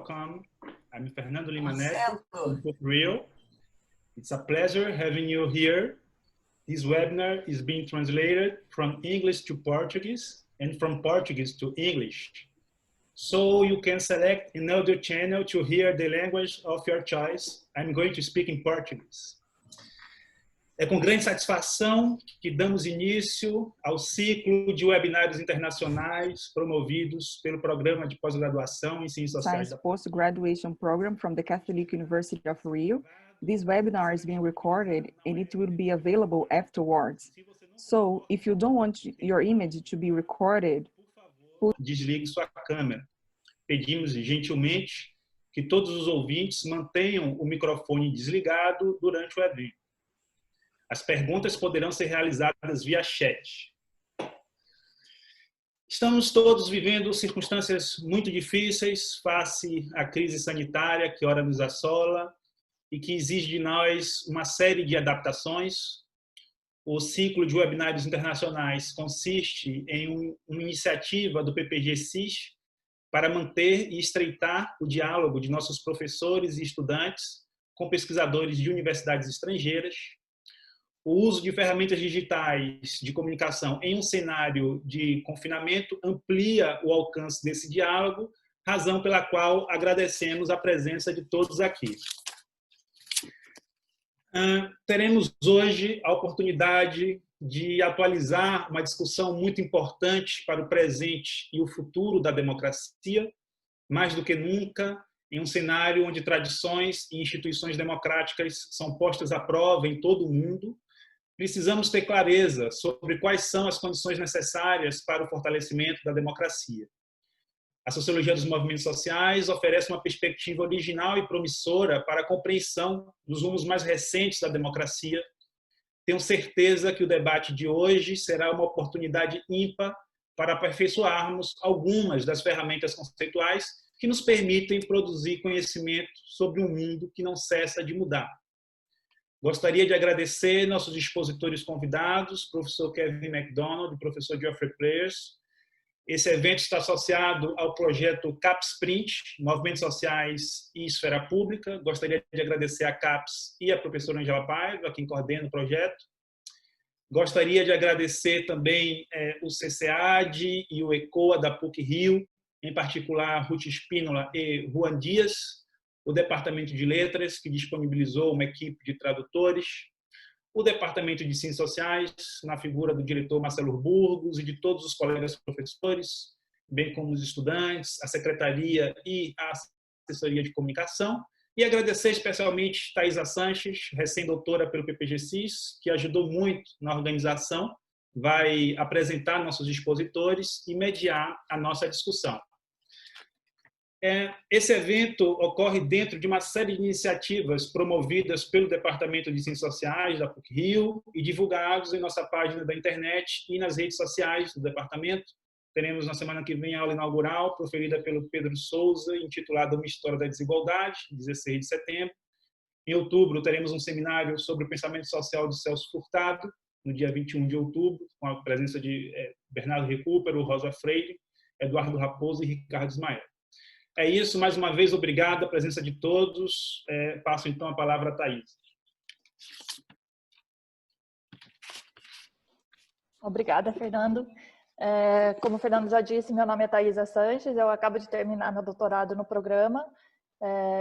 welcome. I'm Fernando Lima Neto from PUC-Rio. It's a pleasure having you here. This webinar is being translated from English to Portuguese and from Portuguese to English. So you can select another channel to hear the language of your choice. I'm going to speak in Portuguese. É com grande satisfação que damos início ao ciclo de webinários internacionais promovidos pelo Programa de Pós-graduação em Ciências Sociais. Science Post-Graduation Program from the Catholic University of Rio. This webinar is being recorded and it will be available afterwards. So, if you don't want your image to be recorded, desligue sua câmera. Pedimos gentilmente que todos os ouvintes mantenham o microfone desligado durante o evento. As perguntas poderão ser realizadas via chat. Estamos todos vivendo circunstâncias muito difíceis face à crise sanitária que ora nos assola e que exige de nós uma série de adaptações. O ciclo de webinários internacionais consiste em uma iniciativa do PPGCIS para manter e estreitar o diálogo de nossos professores e estudantes com pesquisadores de universidades estrangeiras. O uso de ferramentas digitais de comunicação em um cenário de confinamento amplia o alcance desse diálogo, razão pela qual agradecemos a presença de todos aqui. Teremos hoje a oportunidade de atualizar uma discussão muito importante para o presente e o futuro da democracia, mais do que nunca, em um cenário onde tradições e instituições democráticas são postas à prova em todo o mundo. Precisamos ter clareza sobre quais são as condições necessárias para o fortalecimento da democracia. A sociologia dos movimentos sociais oferece uma perspectiva original e promissora para a compreensão dos rumos mais recentes da democracia. Tenho certeza que o debate de hoje será uma oportunidade ímpar para aperfeiçoarmos algumas das ferramentas conceituais que nos permitem produzir conhecimento sobre um mundo que não cessa de mudar. Gostaria de agradecer nossos expositores convidados, professor Kevin McDonald e professor Geoffrey Pleyers. Esse evento está associado ao projeto CAPS Print, Movimentos Sociais e Esfera Pública. Gostaria de agradecer a CAPS e a professora Angela Paiva, quem coordena o projeto. Gostaria de agradecer também o CCAD e o ECOA da PUC-Rio, em particular Ruth Espínola e Juan Dias, o Departamento de Letras, que disponibilizou uma equipe de tradutores, o Departamento de Ciências Sociais, na figura do diretor Marcelo Burgos e de todos os colegas professores, bem como os estudantes, a Secretaria e a Assessoria de Comunicação, e agradecer especialmente Thaisa Sanches, recém-doutora pelo PPGCIS, que ajudou muito na organização, vai apresentar nossos expositores e mediar a nossa discussão. Esse evento ocorre dentro de uma série de iniciativas promovidas pelo Departamento de Ciências Sociais da PUC-Rio e divulgados em nossa página da internet e nas redes sociais do Departamento. Teremos na semana que vem a aula inaugural, proferida pelo Pedro Souza, intitulada Uma História da Desigualdade, 16 de setembro. Em outubro, teremos um seminário sobre o pensamento social de Celso Furtado, no dia 21 de outubro, com a presença de Bernardo Recupero, Rosa Freire, Eduardo Raposo e Ricardo Ismael. É isso, mais uma vez, obrigado a presença de todos. Passo então a palavra a Thaisa. Obrigada, Fernando. Como o Fernando já disse, meu nome é Thaisa Sanches, eu acabo de terminar meu doutorado no Programa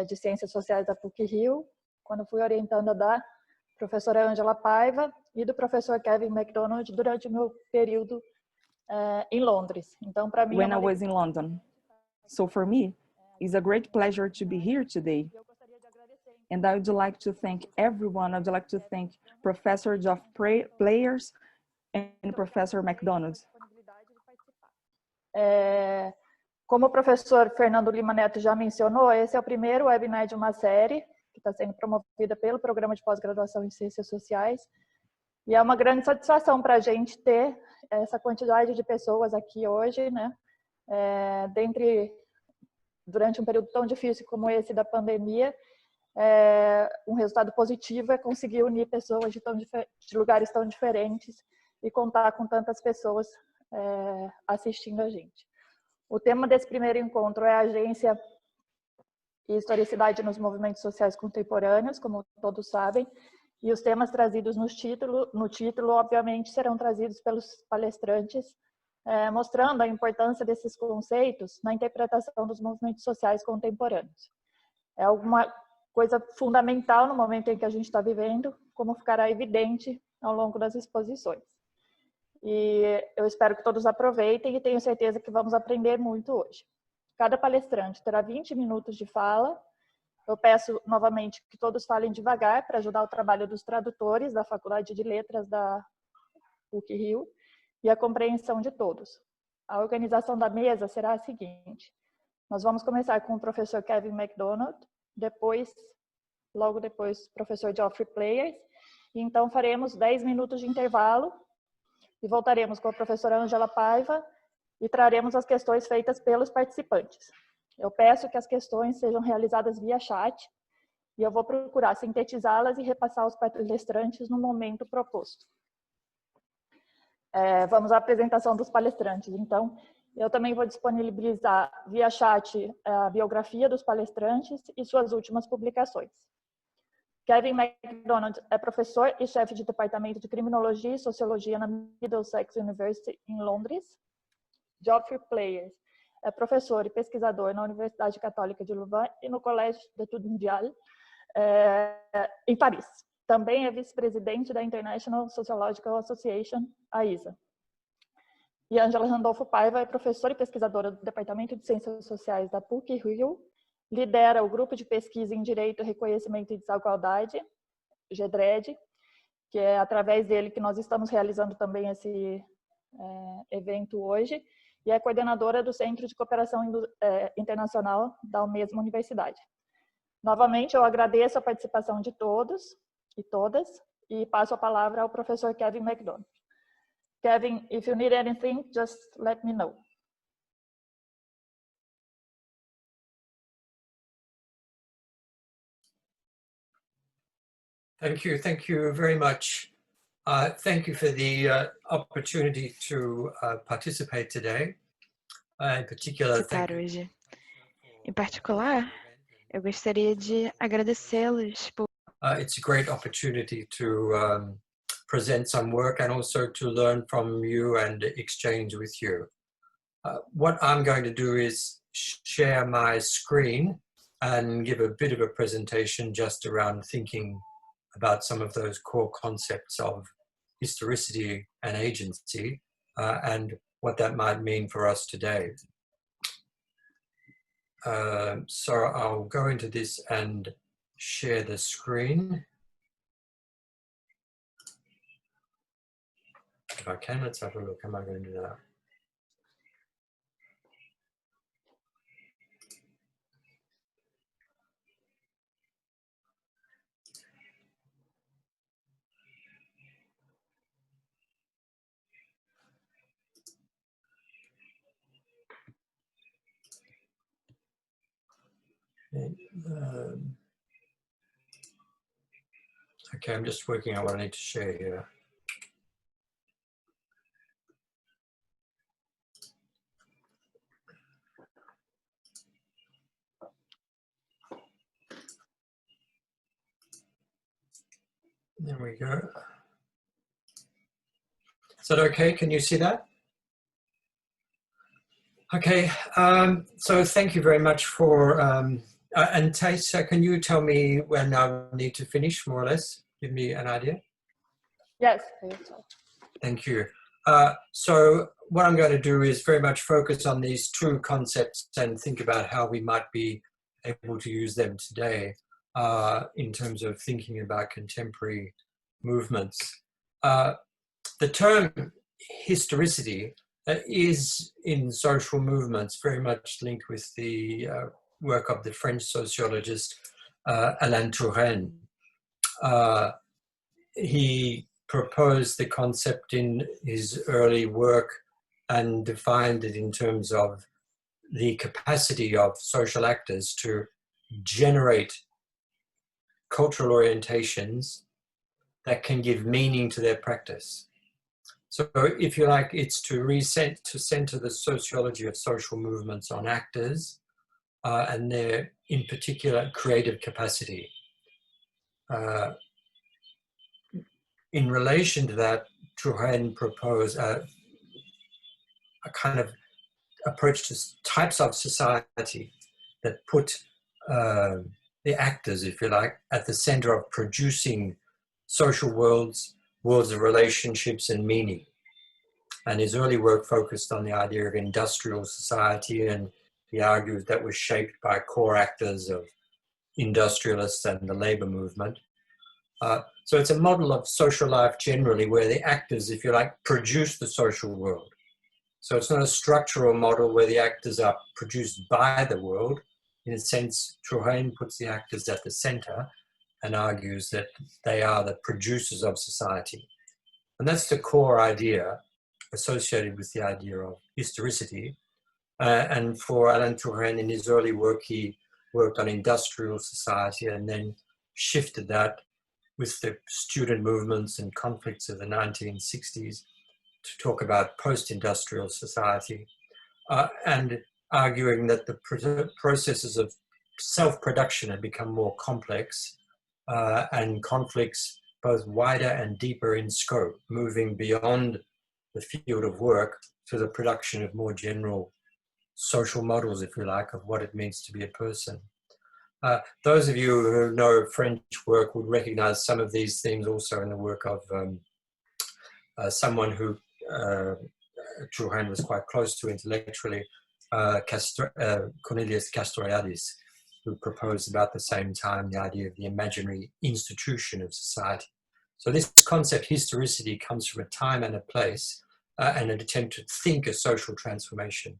de Ciências Sociais da PUC-Rio, quando fui orientanda da professora Angela Paiva e do professor Kevin McDonald durante o meu período em Londres. Então, para mim, when I was in London. So for me, it's a great pleasure to be here today. And I would like to thank everyone. I'd like to thank Professor Geoffrey, Pleyers, and Professor McDonald. Como o professor Fernando Lima Neto já mencionou, esse é o primeiro webinar de uma série que está sendo promovida pelo Programa de Pós-graduação em Ciências Sociais. E é uma grande satisfação para a gente ter essa quantidade de pessoas aqui hoje, né? Durante um período tão difícil como esse da pandemia, um resultado positivo é conseguir unir pessoas de lugares tão diferentes e contar com tantas pessoas assistindo a gente. O tema desse primeiro encontro é a Agência Historicidade nos Movimentos Sociais Contemporâneos, como todos sabem, e os temas trazidos no título, obviamente, serão trazidos pelos palestrantes, mostrando a importância desses conceitos na interpretação dos movimentos sociais contemporâneos. É alguma coisa fundamental no momento em que a gente está vivendo, como ficará evidente ao longo das exposições. E eu espero que todos aproveitem e tenho certeza que vamos aprender muito hoje. Cada palestrante terá 20 minutos de fala. Eu peço novamente que todos falem devagar para ajudar o trabalho dos tradutores da Faculdade de Letras da PUC-Rio e a compreensão de todos. A organização da mesa será a seguinte: nós vamos começar com o professor Kevin McDonald, logo depois o professor Geoffrey Pleyers, e então faremos 10 minutos de intervalo e voltaremos com a professora Angela Paiva e traremos as questões feitas pelos participantes. Eu peço que as questões sejam realizadas via chat e eu vou procurar sintetizá-las e repassar aos palestrantes no momento proposto. Vamos à apresentação dos palestrantes. Então, eu também vou disponibilizar via chat a biografia dos palestrantes e suas últimas publicações. Kevin McDonald é professor e chefe de Departamento de Criminologia e Sociologia na Middlesex University, em Londres. Geoffrey Pleyers é professor e pesquisador na Universidade Católica de Louvain e no Collège d'Études Mondiales, em Paris. Também é vice-presidente da International Sociological Association, a ISA. E Angela Randolpho Paiva é professora e pesquisadora do Departamento de Ciências Sociais da PUC-Rio, lidera o Grupo de Pesquisa em Direito, Reconhecimento e Desigualdade, GEDRED, que é através dele que nós estamos realizando também esse evento hoje, e é coordenadora do Centro de Cooperação Internacional da mesma universidade. Novamente, eu agradeço a participação de todos e todas e passo a palavra ao professor Kevin McDonald. Kevin, if you need anything, just let me know. Thank you very much. Thank you for the opportunity to participate today. In particular, thank you. Em particular, eu gostaria de agradecê-los por it's a great opportunity to present some work and also to learn from you and exchange with you. What I'm going to do is share my screen and give a bit of a presentation just around thinking about some of those core concepts of historicity and agency and what that might mean for us today. So I'll go into this and share the screen. If I can, let's have a look. Am I going to do that? Okay, I'm just working out what I need to share here. There we go. Is that okay? Can you see that? Okay, so thank you very much for, and Taisa, can you tell me when I need to finish, more or less? Give me an idea. Yes, please. Thank you. So what I'm going to do is very much focus on these two concepts and think about how we might be able to use them today in terms of thinking about contemporary movements. The term historicity is in social movements very much linked with the work of the French sociologist Alain Touraine. He proposed the concept in his early work and defined it in terms of the capacity of social actors to generate cultural orientations that can give meaning to their practice. So if you like, it's to center the sociology of social movements on actors and their, in particular, creative capacity. In relation to that, Louvain proposed a kind of approach to types of society that put the actors, if you like, at the center of producing social worlds, worlds of relationships and meaning. And his early work focused on the idea of industrial society, and he argued that was shaped by core actors of industrialists and the labor movement. So it's a model of social life generally where the actors, if you like, produce the social world. So it's not a structural model where the actors are produced by the world. In a sense, Louvain puts the actors at the center and argues that they are the producers of society. And that's the core idea associated with the idea of historicity. And for Alain Louvain, in his early work, he worked on industrial society and then shifted that with the student movements and conflicts of the 1960s to talk about post-industrial society, and arguing that the processes of self-production had become more complex, and conflicts both wider and deeper in scope, moving beyond the field of work to the production of more general social models, if you like, of what it means to be a person. Those of you who know French work would recognize some of these themes also in the work of someone who Louvain was quite close to intellectually, Cornelius Castoriadis, who proposed about the same time the idea of the imaginary institution of society. So this concept, historicity, comes from a time and a place, and an attempt to think a social transformation,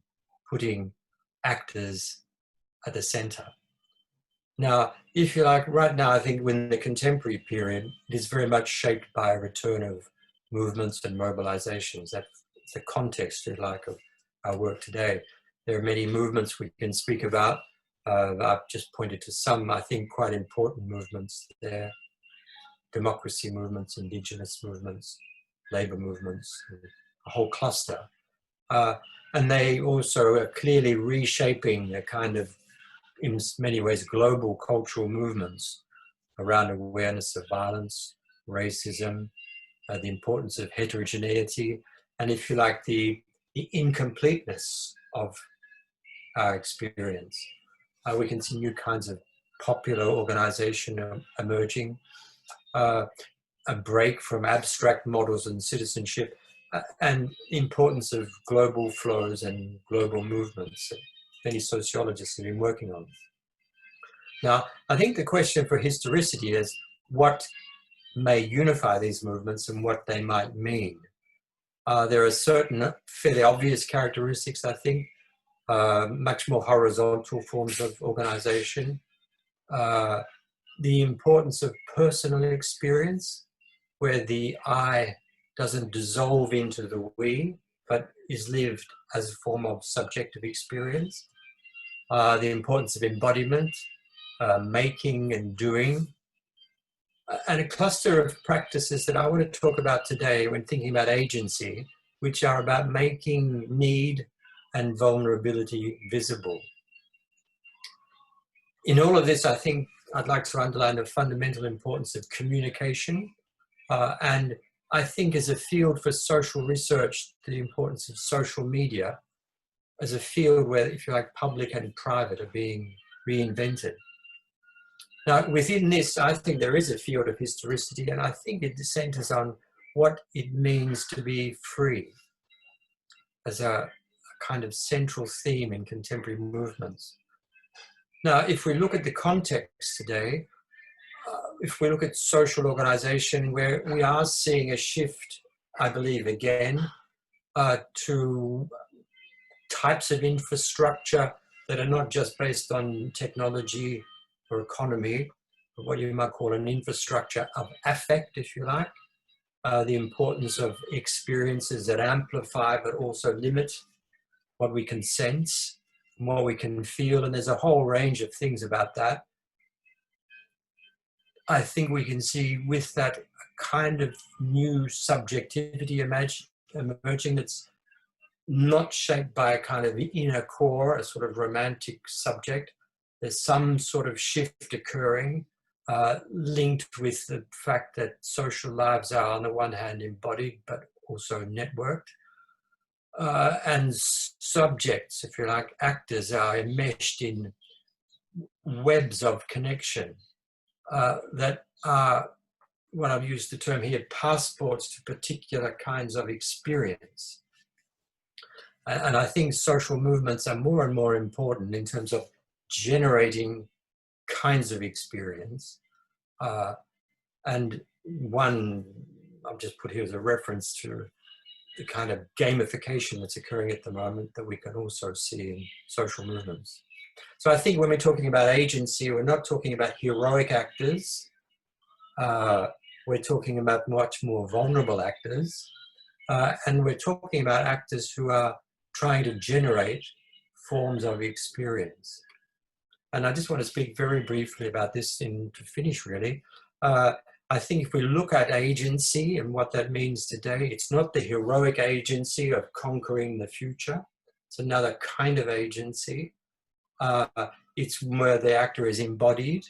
putting actors at the center. Now, if you like, right now, I think in the contemporary period, it is very much shaped by a return of movements and mobilizations. That's the context, if you like, of our work today. There are many movements we can speak about. I've just pointed to some, I think, quite important movements there. Democracy movements, indigenous movements, labor movements, a whole cluster. And they also are clearly reshaping the kind of, in many ways, global cultural movements around awareness of violence, racism, the importance of heterogeneity, and if you like, the incompleteness of our experience. We can see new kinds of popular organization emerging, a break from abstract models and citizenship, and the importance of global flows and global movements that many sociologists have been working on. Now, I think the question for historicity is what may unify these movements and what they might mean. There are certain fairly obvious characteristics, I think, much more horizontal forms of organization, the importance of personal experience, where the I doesn't dissolve into the we, but is lived as a form of subjective experience, the importance of embodiment, making and doing, and a cluster of practices that I want to talk about today when thinking about agency, which are about making need and vulnerability visible. In all of this, I think I'd like to underline the fundamental importance of communication, and I think as a field for social research, the importance of social media as a field where, if you like, public and private are being reinvented. Now, within this, I think there is a field of historicity, and I think it centers on what it means to be free as a kind of central theme in contemporary movements. Now, if we look at the context today, if we look at social organization, where we are seeing a shift, I believe, again, to types of infrastructure that are not just based on technology or economy, but what you might call an infrastructure of affect, if you like, the importance of experiences that amplify but also limit what we can sense and what we can feel, and there's a whole range of things about that. I think we can see with that a kind of new subjectivity emerging that's not shaped by a kind of inner core, a sort of romantic subject. There's some sort of shift occurring, linked with the fact that social lives are on the one hand embodied, but also networked. And subjects, if you like, actors, are enmeshed in webs of connection that are, what I've used the term here, passports to particular kinds of experience. And I think social movements are more and more important in terms of generating kinds of experience. And one I've just put here as a reference to the kind of gamification that's occurring at the moment that we can also see in social movements. So I think when we're talking about agency, we're not talking about heroic actors. We're talking about much more vulnerable actors. And we're talking about actors who are trying to generate forms of experience. And I just want to speak very briefly about this to finish, really. I think if we look at agency and what that means today, it's not the heroic agency of conquering the future. It's another kind of agency. It's where the actor is embodied,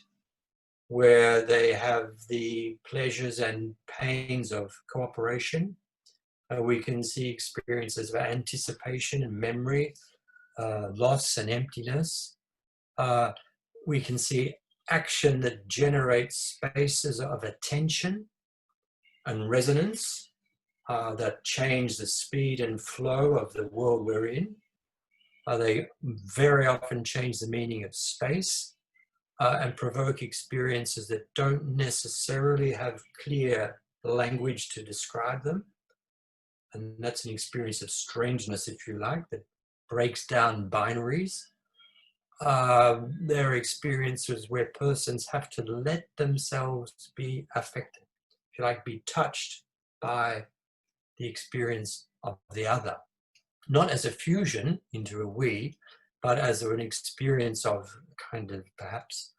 where they have the pleasures and pains of cooperation. We can see experiences of anticipation and memory, loss and emptiness. We can see action that generates spaces of attention and resonance that change the speed and flow of the world we're in. They very often change the meaning of space and provoke experiences that don't necessarily have clear language to describe them. And that's an experience of strangeness, if you like, that breaks down binaries. There are experiences where persons have to let themselves be affected, if you like, be touched by the experience of the other. Not as a fusion into a we, but as an experience of kind of perhaps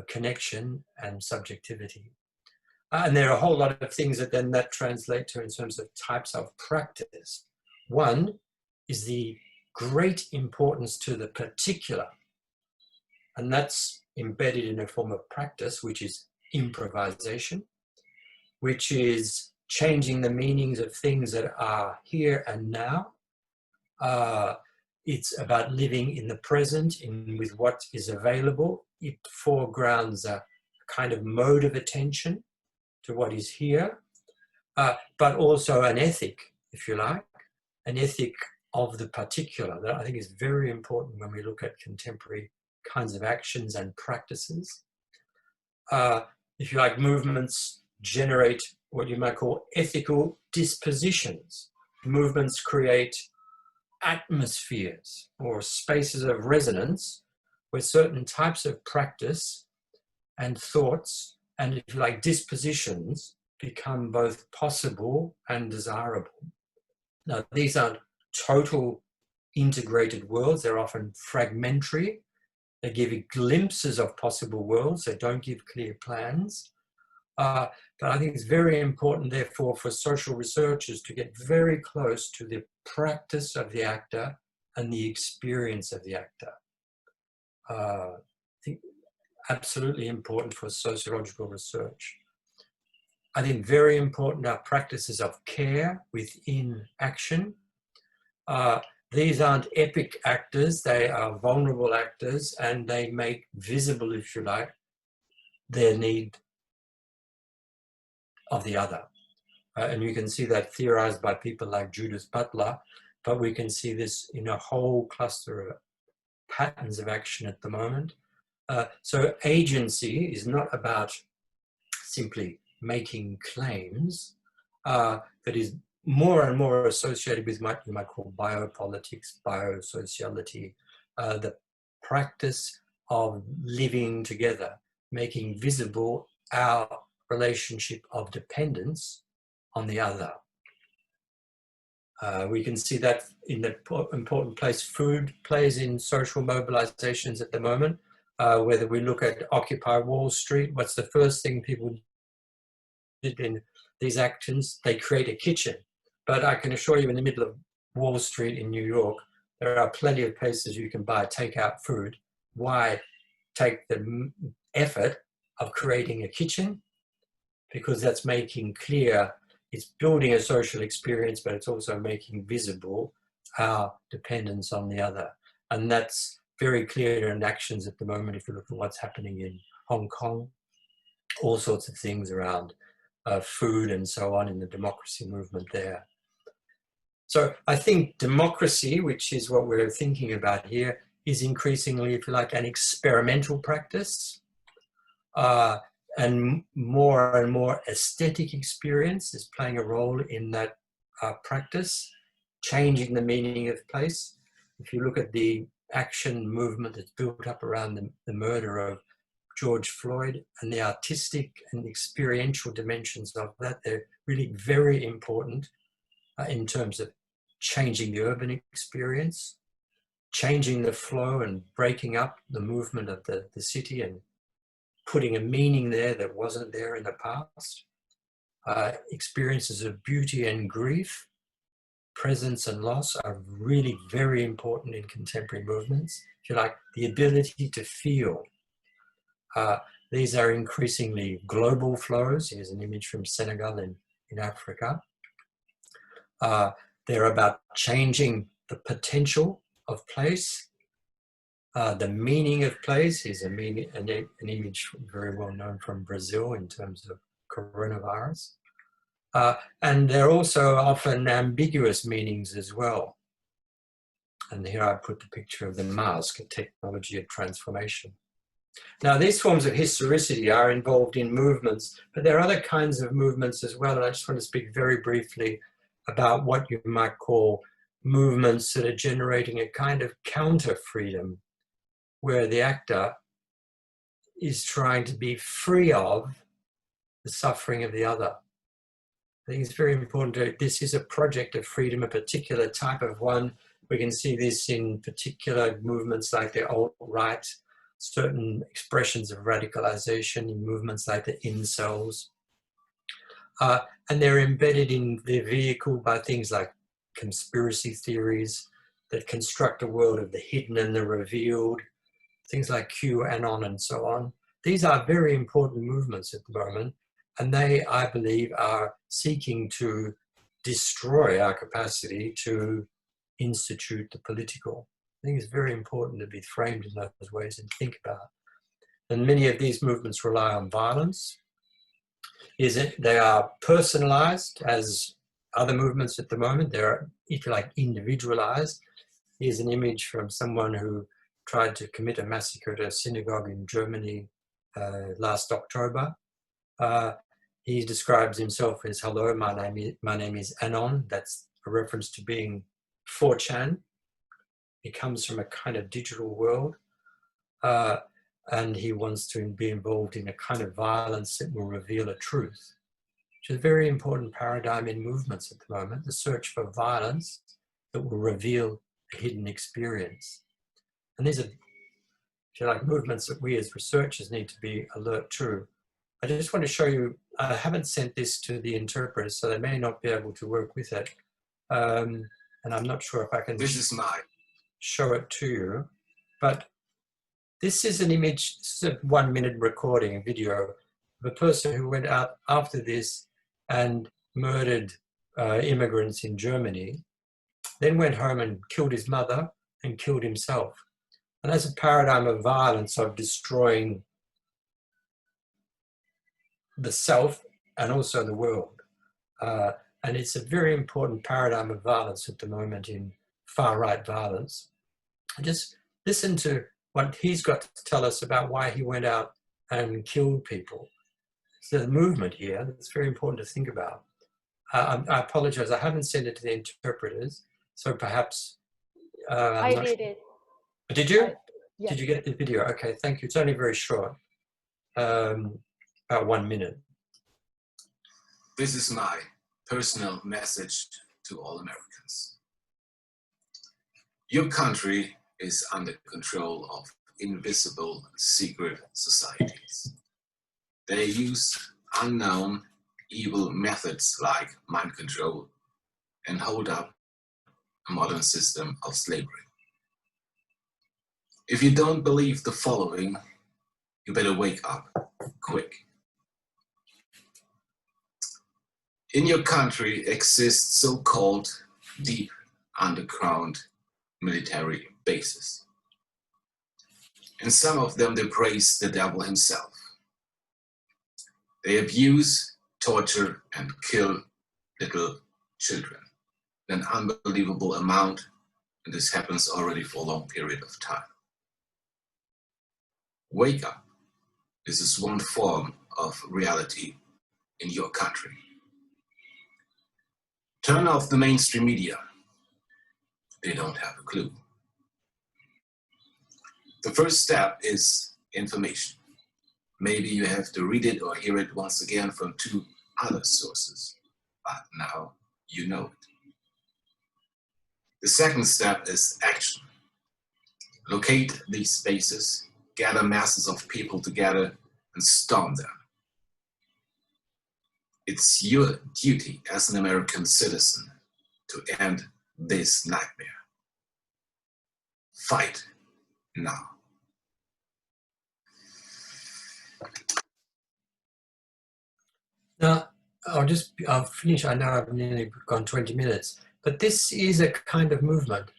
connection and subjectivity. And there are a whole lot of things that translate to in terms of types of practice. One is the great importance to the particular. And that's embedded in a form of practice, which is improvisation, which is changing the meanings of things that are here and now. It's about living in the present, with what is available. It foregrounds a kind of mode of attention to what is here, but also an ethic, if you like, an ethic of the particular that I think is very important when we look at contemporary kinds of actions and practices. If you like, movements generate what you might call ethical dispositions. Movements create atmospheres or spaces of resonance where certain types of practice and thoughts and, if you like, dispositions become both possible and desirable. Now, these aren't total integrated worlds. They're often fragmentary. They give you glimpses of possible worlds. They don't give clear plans. But I think it's very important, therefore, for social researchers to get very close to the practice of the actor and the experience of the actor. I think absolutely important for sociological research. I think very important are practices of care within action. These aren't epic actors, they are vulnerable actors, and they make visible, if you like, their need of the other. And you can see that theorized by people like Judith Butler, but we can see this in a whole cluster of patterns of action at the moment. So agency is not about simply making claims, but is more and more associated with what you might call biopolitics, biosociality, the practice of living together, making visible our relationship of dependence on the other. We can see that in the important place food plays in social mobilizations at the moment. Whether we look at Occupy Wall Street, what's the first thing people did in these actions? They create a kitchen. But I can assure you, in the middle of Wall Street in New York, there are plenty of places you can buy takeout food. Why take the effort of creating a kitchen? Because that's making clear, it's building a social experience, but it's also making visible our dependence on the other. And that's very clear in actions at the moment. If you look at what's happening in Hong Kong, all sorts of things around food and so on in the democracy movement there. So I think democracy, which is what we're thinking about here, is increasingly, if you like, an experimental practice, and more aesthetic experience is playing a role in that practice, changing the meaning of place. If you look at the action movement that's built up around the murder of George Floyd and the artistic and experiential dimensions of that, they're really very important in terms of changing the urban experience, changing the flow and breaking up the movement of the city and putting a meaning there that wasn't there in the past. Experiences of beauty and grief, presence and loss are really very important in contemporary movements. If you like, the ability to feel. These are increasingly global flows. Here's an image from Senegal in Africa. They're about changing the potential of place, the meaning of place. Is an image very well known from Brazil in terms of coronavirus. And they're also often ambiguous meanings as well. And here I put the picture of the mask, a technology of transformation. Now, these forms of historicity are involved in movements, but there are other kinds of movements as well. And I just want to speak very briefly about what you might call movements that are generating a kind of counter-freedom, where the actor is trying to be free of the suffering of the other. I think it's very important. This is a project of freedom, a particular type of one. We can see this in particular movements like the alt-right, certain expressions of radicalization in movements like the incels. And they're embedded in their vehicle by things like conspiracy theories that construct a world of the hidden and the revealed, things like QAnon and so on. These are very important movements at the moment, and they, I believe, are seeking to destroy our capacity to institute the political. I think it's very important to be framed in those ways and think about. And many of these movements rely on violence. They are personalized as other movements at the moment. They're, if you like, individualized. Here's an image from someone who tried to commit a massacre at a synagogue in Germany last October. He describes himself as, "Hello, my name is Anon." That's a reference to being 4chan. He comes from a kind of digital world, and he wants to be involved in a kind of violence that will reveal a truth, which is a very important paradigm in movements at the moment, the search for violence that will reveal a hidden experience. And these are, if you like, movements that we as researchers need to be alert to. I just want to show you, I haven't sent this to the interpreters, so they may not be able to work with it. And I'm not sure if I can show it to you, but this is an image, this is a 1-minute recording, a video of a person who went out after this and murdered immigrants in Germany, then went home and killed his mother and killed himself. And that's a paradigm of violence, of destroying the self and also the world. And it's a very important paradigm of violence at the moment in far-right violence. Just listen to what he's got to tell us about why he went out and killed people. It's a movement here that's very important to think about. I apologize, I haven't sent it to the interpreters, so perhaps... I did it. Did you? Yes. Did you get the video? Okay, thank you. It's only very short, about 1 minute. This is my personal message to all Americans. Your country is under control of invisible secret societies. They use unknown evil methods like mind control and hold up a modern system of slavery. If you don't believe the following, you better wake up quick. In your country exists so-called deep underground military bases. In some of them, they praise the devil himself. They abuse, torture, and kill little children in an unbelievable amount, and this happens already for a long period of time. Wake up. This is one form of reality in your country. Turn off the mainstream media. They don't have a clue. The first step is information. Maybe you have to read it or hear it once again from 2 other sources, but now you know it. The second step is action. Locate these spaces, gather masses of people together, and storm them. It's your duty as an American citizen to end this nightmare. Fight now. Now, I'll finish. I know I've nearly gone 20 minutes, but this is a kind of movement,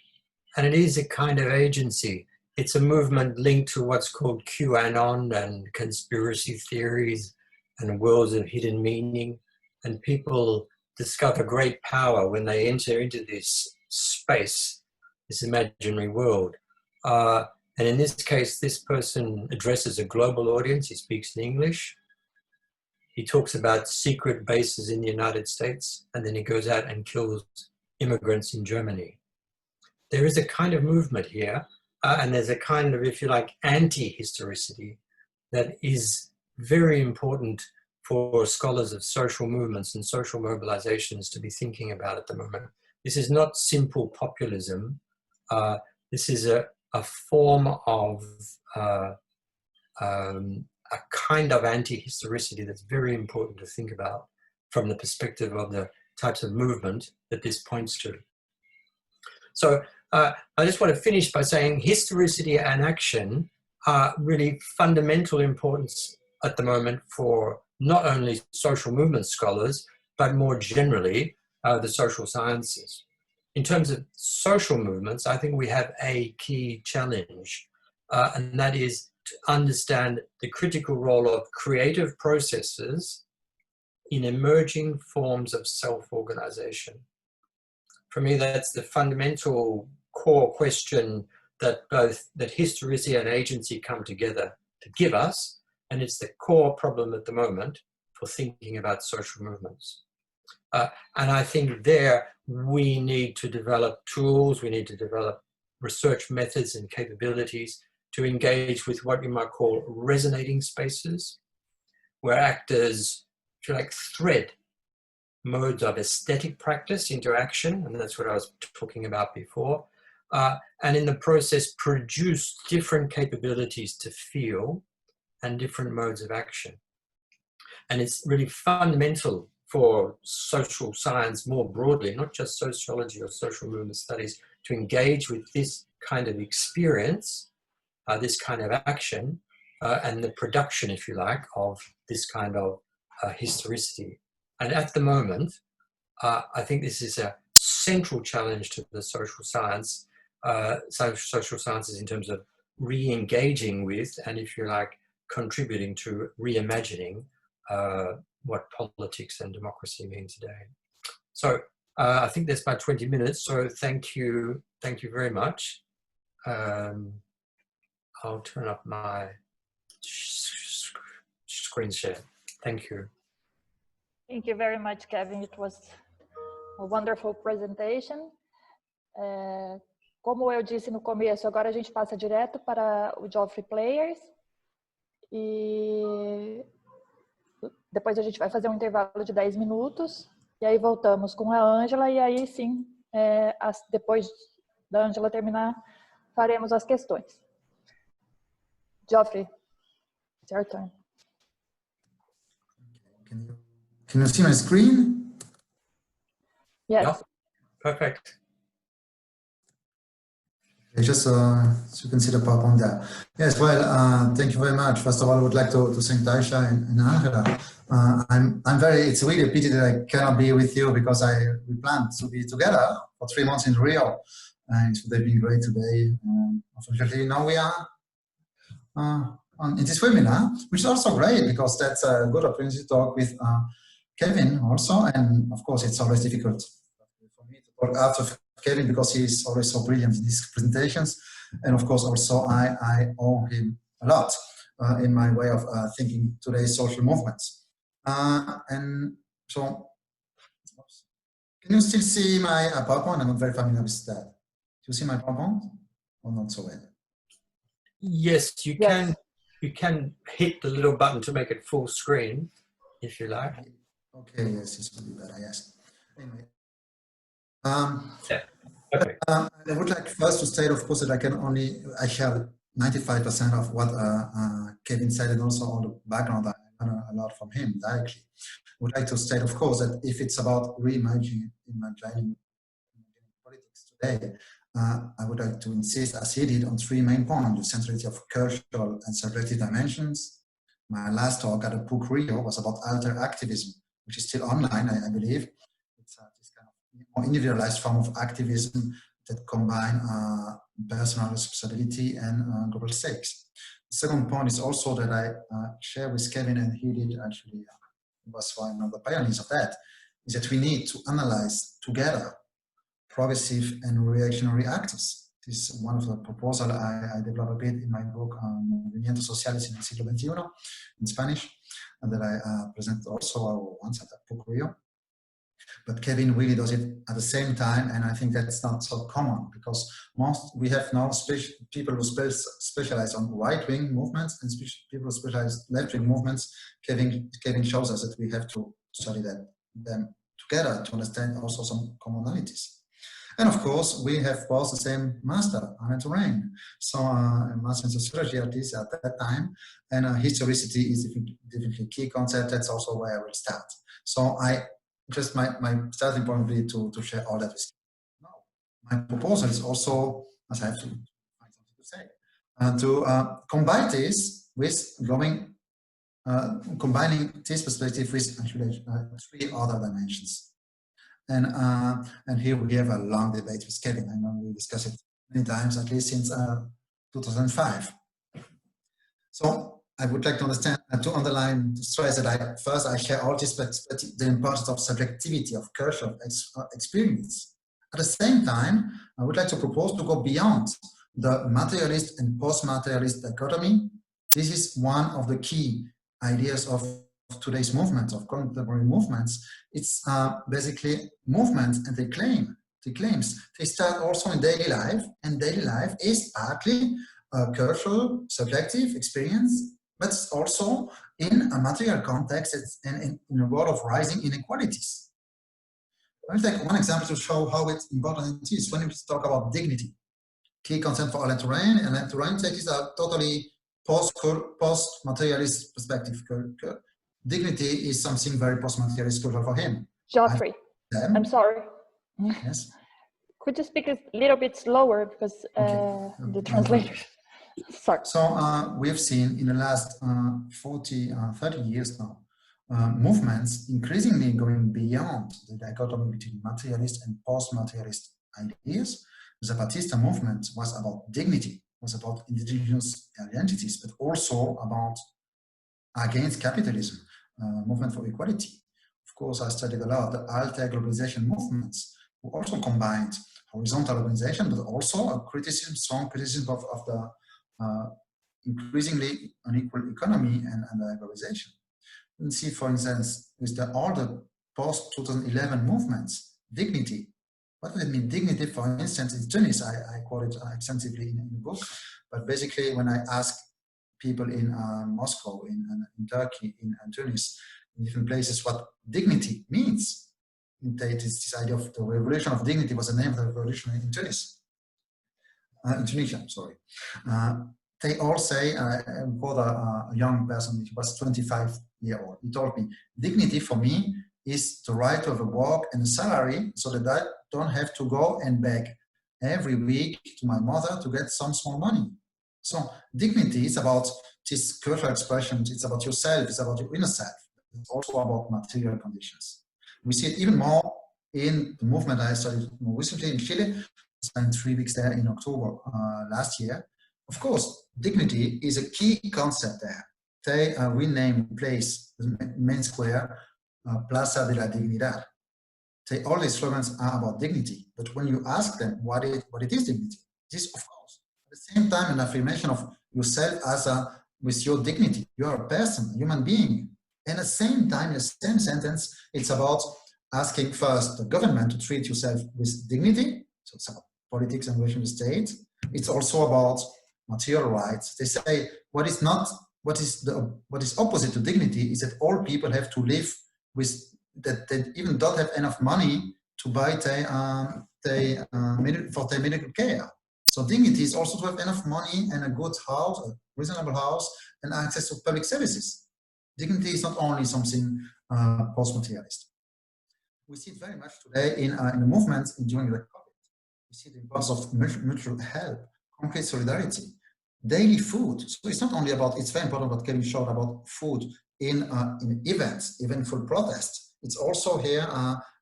and it is a kind of agency. It's a movement linked to what's called QAnon and conspiracy theories and worlds of hidden meaning. And people discover great power when they enter into this space, this imaginary world. And in this case, this person addresses a global audience. He speaks in English. He talks about secret bases in the United States, and then he goes out and kills immigrants in Germany. There is a kind of movement here, and there's a kind of, if you like, anti-historicity that is very important for scholars of social movements and social mobilizations to be thinking about at the moment. This is not simple populism. This is a form of a kind of anti-historicity that's very important to think about from the perspective of the types of movement that this points to. So I just want to finish by saying historicity and action are really fundamental importance at the moment for not only social movement scholars, but more generally, the social sciences. In terms of social movements, I think we have a key challenge, and that is to understand the critical role of creative processes in emerging forms of self-organization. For me, that's the fundamental core question that historicity and agency come together to give us, and it's the core problem at the moment for thinking about social movements. And I think there we need to develop tools, we need to develop research methods and capabilities to engage with what you might call resonating spaces, where actors, if you like, thread modes of aesthetic practice into action, and that's what I was talking about before, and in the process produce different capabilities to feel and different modes of action. And it's really fundamental for social science more broadly, not just sociology or social movement studies, to engage with this kind of experience, this kind of action, and the production, if you like, of this kind of historicity. And at the moment, I think this is a central challenge to the social science, social sciences in terms of re-engaging with, and if you like, contributing to reimagining what politics and democracy mean today. So I think that's about 20 minutes. So thank you very much. I'll turn up my screen share. Thank you. Thank you very much, Kevin. It was a wonderful presentation. Como eu disse no começo, agora a gente passa direto para o Geoffrey Pleyers e depois a gente vai fazer um intervalo de 10 minutos e aí voltamos com a Ângela e aí sim, depois da Ângela terminar, faremos as questões. Geoffrey, it's your turn. Can you see my screen? Yes. Yeah. Perfect. Okay, just so you can see the PowerPoint there. Yes, well, thank you very much. First of all, I would like to thank Taisha and Angela. It's really a pity that I cannot be with you because we planned to be together for 3 months in Rio. And it would have been great today. Unfortunately, now we are in this webinar, which is also great because that's a good opportunity to talk with Kevin also. And of course, it's always difficult for me to talk after Kevin because he's always so brilliant in his presentations. And of course, also I owe him a lot in my way of thinking today's social movements. And so, can you still see my PowerPoint? I'm not very familiar with that. Do you see my PowerPoint or not so well? Yes, you can. You can hit the little button to make it full screen, if you like. Okay, yes, this will be better, yes. Anyway. Yeah. Okay. I would like first to state, of course, that I share 95% of what Kevin said, and also all the background. I learned a lot from him directly. I would like to state, of course, that if it's about reimagining politics today, I would like to insist, as he did, on 3 main points: the centrality of cultural and subjective dimensions. My last talk at the PUC-Rio was about alter activism, which is still online, I believe. It's this kind of more individualized form of activism that combine personal responsibility and global stakes. The second point is also that I share with Kevin, and he did actually, was one of the pioneers of that, is that we need to analyze together progressive and reactionary actors. This is one of the proposals I developed a bit in my book, Movimentos Sociais en el siglo XXI, in Spanish, and that I presented also once at the PUC-Rio. But Kevin really does it at the same time, and I think that's not so common because we have now people who specialize on right-wing movements and people who specialize left-wing movements. Kevin shows us that we have to study them together to understand also some commonalities. And of course, we have both the same master, Louvain. So a master in sociology at least at that time, and historicity is definitely a key concept. That's also where I will start. So my starting point will be to share all that with you. Now, my proposal is also, as I have to find something to say, to combine this with combining this perspective with actually 3 other dimensions. And here we have a long debate with Kevin. I know we discussed it many times, at least since 2005. So I would like to understand to underline the stress that I share all this perspective, the importance of subjectivity of cultural experience. At the same time, I would like to propose to go beyond the materialist and post-materialist dichotomy. This is one of the key ideas of today's movements, of contemporary movements. It's basically movements and their claims. They start also in daily life, and daily life is partly a cultural, subjective experience, but it's also in a material context and in a world of rising inequalities. I'll take one example to show how important it is when we talk about dignity. Key concept for Louvain, and Louvain takes a totally post-materialist perspective. Dignity is something very post-materialist for him. Geoffrey, I'm sorry. Yes. Could you speak a little bit slower because the translator. Sorry. So we have seen in the last 30 years now, movements increasingly going beyond the dichotomy between materialist and post-materialist ideas. The Zapatista movement was about dignity, was about indigenous identities, but also about against capitalism, movement for equality. Of course, I studied a lot the alter globalization movements, who also combined horizontal organization, but also a strong criticism of the increasingly unequal economy and globalization. You can see, for instance, with all the post-2011 movements, dignity. What does it mean, dignity? For instance, in Tunis, I quote it extensively in the book, but basically when I ask people in Moscow, in Turkey, in Tunis, in different places, what dignity means, this idea of the revolution of dignity was the name of the revolution in Tunis. In Tunisia, sorry. They all say, I quote a young person, he was 25-year-old. He told me, dignity for me is the right to have a work and a salary so that I don't have to go and beg every week to my mother to get some small money. So dignity is about this cultural expression, it's about yourself, it's about your inner self. It's also about material conditions. We see it even more in the movement I studied more recently in Chile. I spent 3 weeks there in October last year. Of course, dignity is a key concept there. They renamed the place, the main square, Plaza de la Dignidad. All these slogans are about dignity, but when you ask them what it is dignity, it is, of course, at the same time an affirmation of yourself as with your dignity. You are a person, a human being. And at the same time, in the same sentence, it's about asking first the government to treat yourself with dignity. So it's about politics and relation with the state. It's also about material rights. They say what is opposite to dignity is that all people have to live with that they even don't have enough money to buy for their medical care. So dignity is also to have enough money and a good house, a reasonable house, and access to public services. Dignity is not only something post-materialist. We see it very much today in the movements during the COVID. We see the importance of mutual help, concrete solidarity, daily food. So it's not only about, it's very important what Kelly showed about food in events, eventful protests. It's also here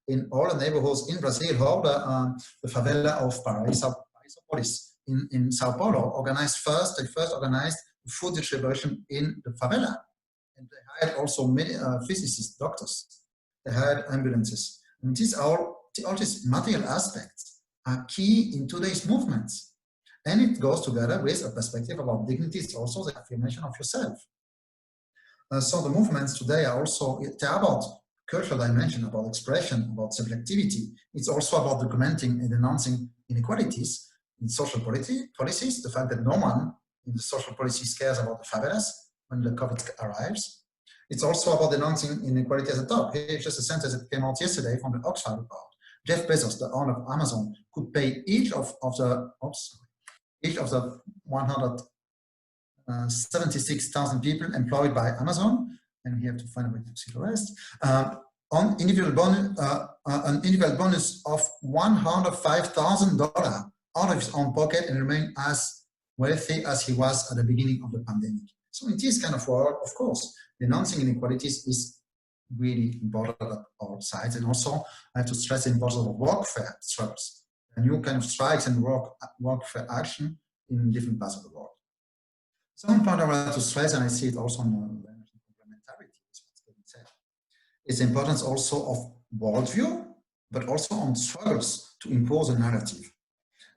in all the neighborhoods in Brazil, how the favela of Paraísopolis in Sao Paulo organized they first organized food distribution in the favela. And they hired also many physicists, doctors. They hired ambulances. And all these material aspects are key in today's movements. And it goes together with a perspective about dignity. It's also the affirmation of yourself. So the movements today are also, they're about cultural dimension, about expression, about subjectivity. It's also about documenting and denouncing inequalities in social policies, the fact that no one in the social policies cares about the favelas when the COVID arrives. It's also about denouncing inequality at the top. Here's just a sentence that came out yesterday from the Oxfam report. Jeff Bezos, the owner of Amazon, could pay each of the 176,000 people employed by Amazon, and we have to find a way to see the rest, on an individual bonus of $105,000 out of his own pocket and remain as wealthy as he was at the beginning of the pandemic. So in this kind of world, of course, denouncing inequalities is really important at all sides. And also, I have to stress the importance of workfare struggles, a new kind of strikes and workfare action in different parts of the world. Some point I want to stress, and I see it also in the complementarity, is the importance also of worldview, but also on struggles to impose a narrative.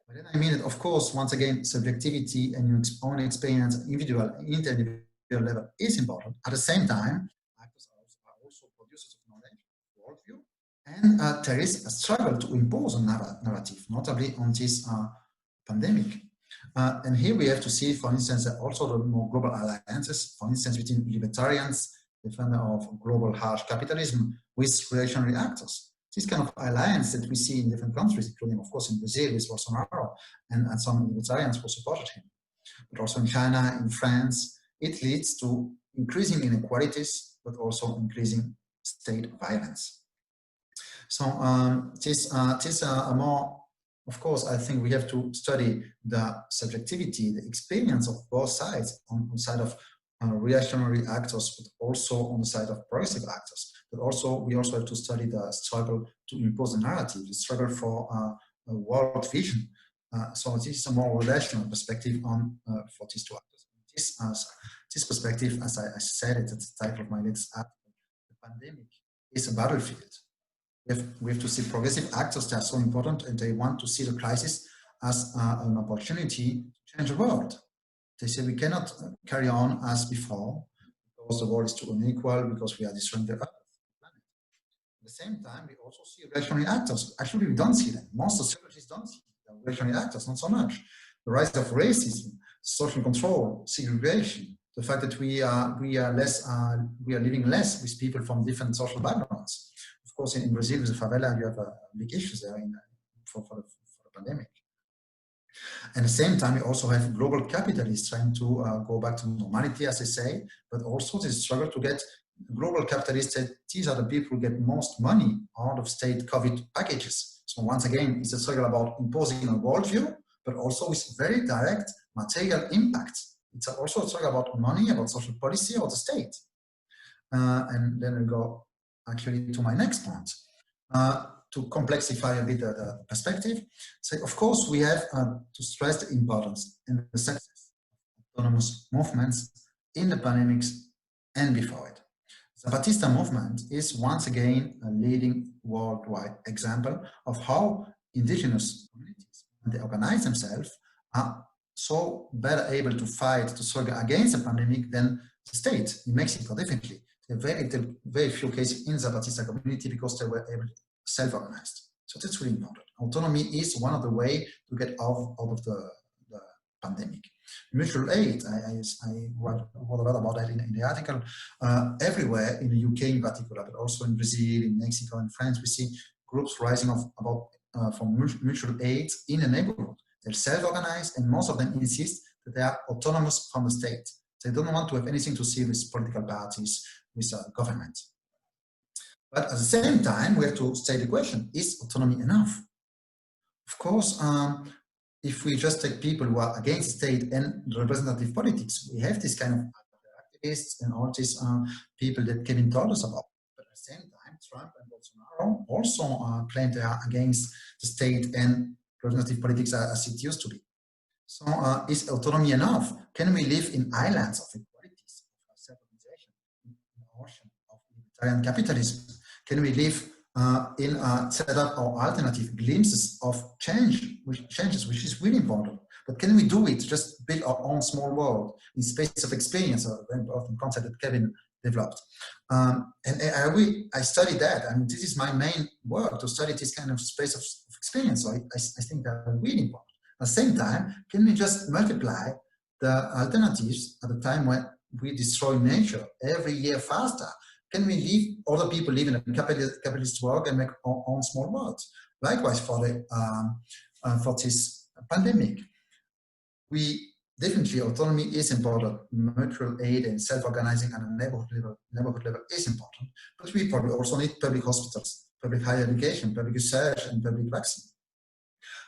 But then I mean that, of course, once again, subjectivity and your own experience, individual level is important. At the same time, actors are also producers of knowledge, worldview, and there is a struggle to impose a narrative, notably on this pandemic. And here we have to see, for instance, also the more global alliances, for instance, between libertarians, defender of global harsh capitalism, with reactionary actors. This kind of alliance that we see in different countries, including, of course, in Brazil with Bolsonaro and some libertarians who supported him, but also in China, in France, it leads to increasing inequalities, but also increasing state violence. So more, of course, I think we have to study the subjectivity, the experience of both sides, on the side of reactionary actors, but also on the side of progressive actors. But also, we also have to study the struggle to impose a narrative, the struggle for a world vision. So this is a more relational perspective on for these two actors. This perspective, as I said it at the title of my latest article, the pandemic is a battlefield. We have to see progressive actors that are so important, and they want to see the crisis as an opportunity to change the world. They say we cannot carry on as before because the world is too unequal, because we are destroying the earth. At the same time, we also see reactionary actors. Actually, we don't see them. Most sociologists don't see them. Reactionary actors, not so much. The rise of racism, social control, segregation, the fact that we are living less with people from different social backgrounds. Of course, in Brazil, with the favela, you have big issues there for the pandemic. And at the same time, we also have global capitalists trying to go back to normality, as they say, but also this struggle to get global capitalists that these are the people who get most money out of state COVID packages. So once again, it's a struggle about imposing a worldview, but also with very direct material impact. It's also a struggle about money, about social policy, about the state. And then we go actually to my next point. To complexify a bit the perspective. So of course we have to stress the importance and the success of autonomous movements in the pandemics and before it. The Zapatista movement is once again a leading worldwide example of how indigenous communities, when they organize themselves, are so better able to fight, to struggle against the pandemic than the state. In Mexico, definitely. There are very few cases in the Zapatista community because they were able to self-organized. So that's really important. Autonomy is one of the ways to get out of the pandemic. Mutual aid, I wrote a lot about that in the article. Everywhere, in the UK in particular, but also in Brazil, in Mexico, and France, we see groups rising for mutual aid in a neighborhood. They're self-organized, and most of them insist that they are autonomous from the state. They don't want to have anything to see with political parties, with government. But at the same time, we have to state the question, is autonomy enough? Of course, if we just take people who are against the state and representative politics, we have this kind of activists and all these people that Kevin told us about. But at the same time, Trump and Bolsonaro also claim they are against the state and representative politics as it used to be. So is autonomy enough? Can we live in islands of inequalities, of self-organization, in the ocean of libertarian capitalism? Can we live in a setup or alternative glimpses of changes, which is really important? But can we do it, just build our own small world in space of experience, a very important concept that Kevin developed. And I studied that. I mean, this is my main work, to study this kind of space of experience. So I think they're really important. At the same time, can we just multiply the alternatives at the time when we destroy nature every year faster? Can we leave other people live in a capitalist world and make our own small worlds? Likewise for this pandemic. We definitely, autonomy is important. Mutual aid and self-organizing at a neighborhood level is important. But we probably also need public hospitals, public higher education, public research, and public vaccine.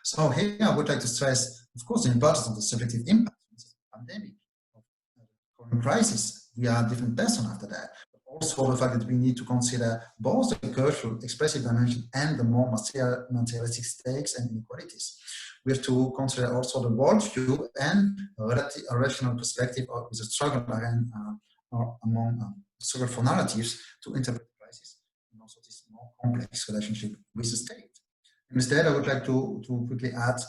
So here I would like to stress, of course, the importance of the subjective impact of the pandemic, of the current crisis. We are a different person after that. But also the fact that we need to consider both the cultural, expressive dimension and the more materialistic stakes and inequalities. We have to consider also the worldview and a rational perspective of the struggle struggle for narratives to interpret the crisis, and also this more complex relationship with the state. And with that, I would like to quickly add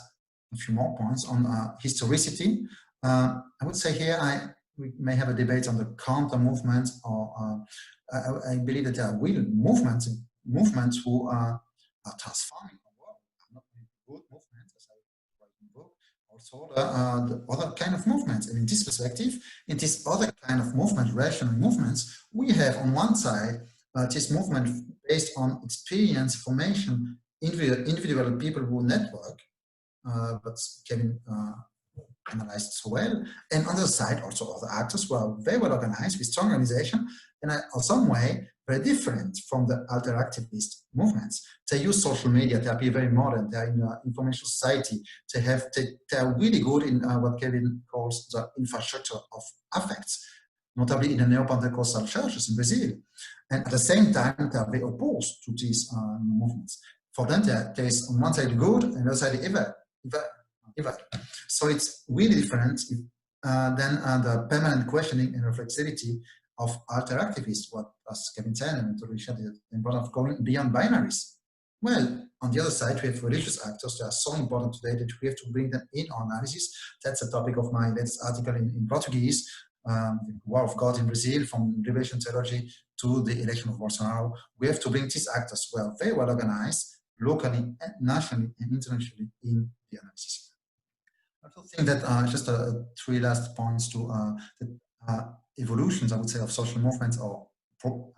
a few more points on historicity. I would say here we may have a debate on the counter movements, or I believe that there are real movements who are transforming the world, are not really good movements, as I write in the book, also the other kind of movements. And in this perspective, in this other kind of movement, rational movements, we have on one side this movement based on experience, formation, individual people who network, but Kevin analyzed so well, and on the other side also other actors who are very well organized with strong organization and are in some way very different from the alter activist movements. They use social media, they appear very modern, they are in an information society, they are really good in what Kevin calls the infrastructure of affects, notably in the neo-Pentecostal churches in Brazil. And at the same time, they are very opposed to these movements. For them, there is on one side good and the other side evil. So it's really different than the permanent questioning and reflexivity of alter activists, what, as Kevin said, and to Richard, the importance of going beyond binaries. Well, on the other side, we have religious actors that are so important today that we have to bring them in our analysis. That's the topic of my latest article in Portuguese, the War of God in Brazil, from Revelation Theology to the election of Bolsonaro. We have to bring these actors who are very well organized, locally, and nationally, and internationally in the analysis. I also think that just three last points to evolutions, I would say, of social movements or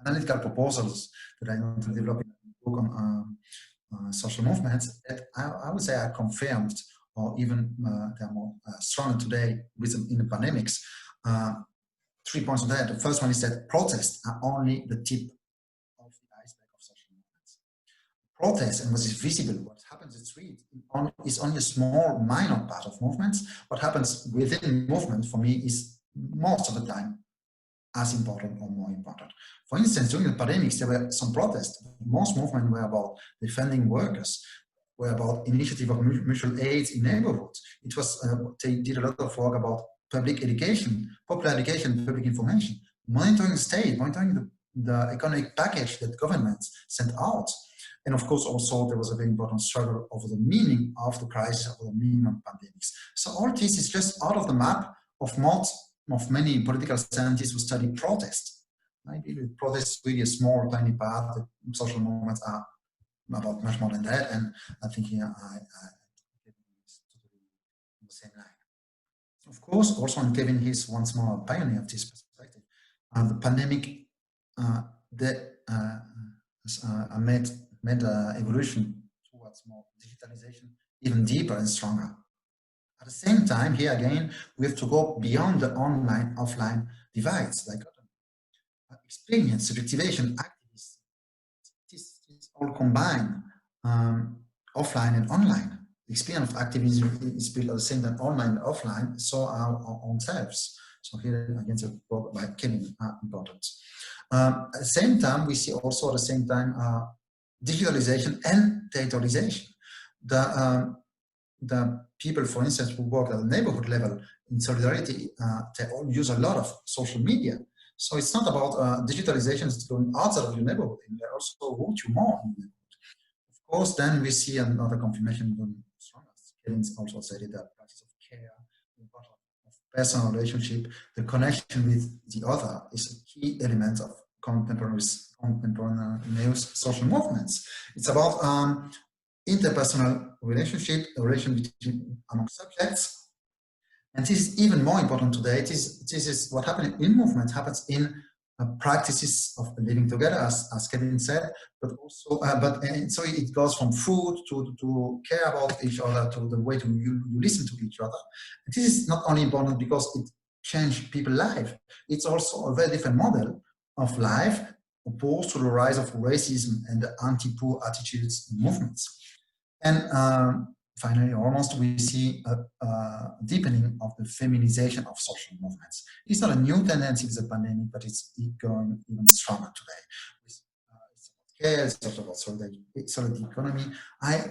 analytical proposals that I want to develop in the book on social movements that I would say are confirmed, or even they are more stronger today in the pandemics. 3 points on that. The first one is that protests are only the tip of the iceberg of social movements. protest and what is visible, what happens in the street, is only a small, minor part of movements. What happens within movement, for me, is most of the time as important or more important. For instance, during the pandemic, there were some protests. Most movements were about defending workers, were about initiative of mutual aid in neighborhoods. It was, they did a lot of work about public education, popular education, public information, monitoring the state, monitoring the economic package that governments sent out. And of course, also there was a very important struggle over the meaning of the crisis, over the meaning of pandemics. So all this is just out of the map of many political scientists who study protest. Maybe protest is really a small, tiny part. The social movements are about much more than that. And I think here I on the same line. Of course, also, and Kevin is once more a pioneer of this perspective. The pandemic made evolution towards more digitalization even deeper and stronger. At the same time, here again, we have to go beyond the online-offline divides. Like experience, subjectivation, activism, this all combine offline and online. The experience of activism is built at the same time online and offline, so our own selves. So here again, the book by Kevin are important. At the same time, we see also at the same time digitalization and territorialization. The people, for instance, who work at the neighborhood level in solidarity, they all use a lot of social media. So it's not about digitalization that's going outside of your neighborhood, and they also root you more in the neighborhood. Of course, then we see another confirmation from strongest. Kevin also said it, that practice of care, the importance of personal relationship, the connection with the other is a key element of contemporary social movements. It's about interpersonal relationship, a relation among subjects, and this is even more important today. This is what happens in movement, happens in practices of living together, as Kevin said, but also, so it goes from food to care about each other to the way you listen to each other. And this is not only important because it changed people's life, it's also a very different model of life opposed to the rise of racism and the anti-poor attitudes in movements. And finally, almost, we see a deepening of the feminization of social movements. It's not a new tendency with the pandemic, but it's going even stronger today. It's about care, it's also about solidarity economy.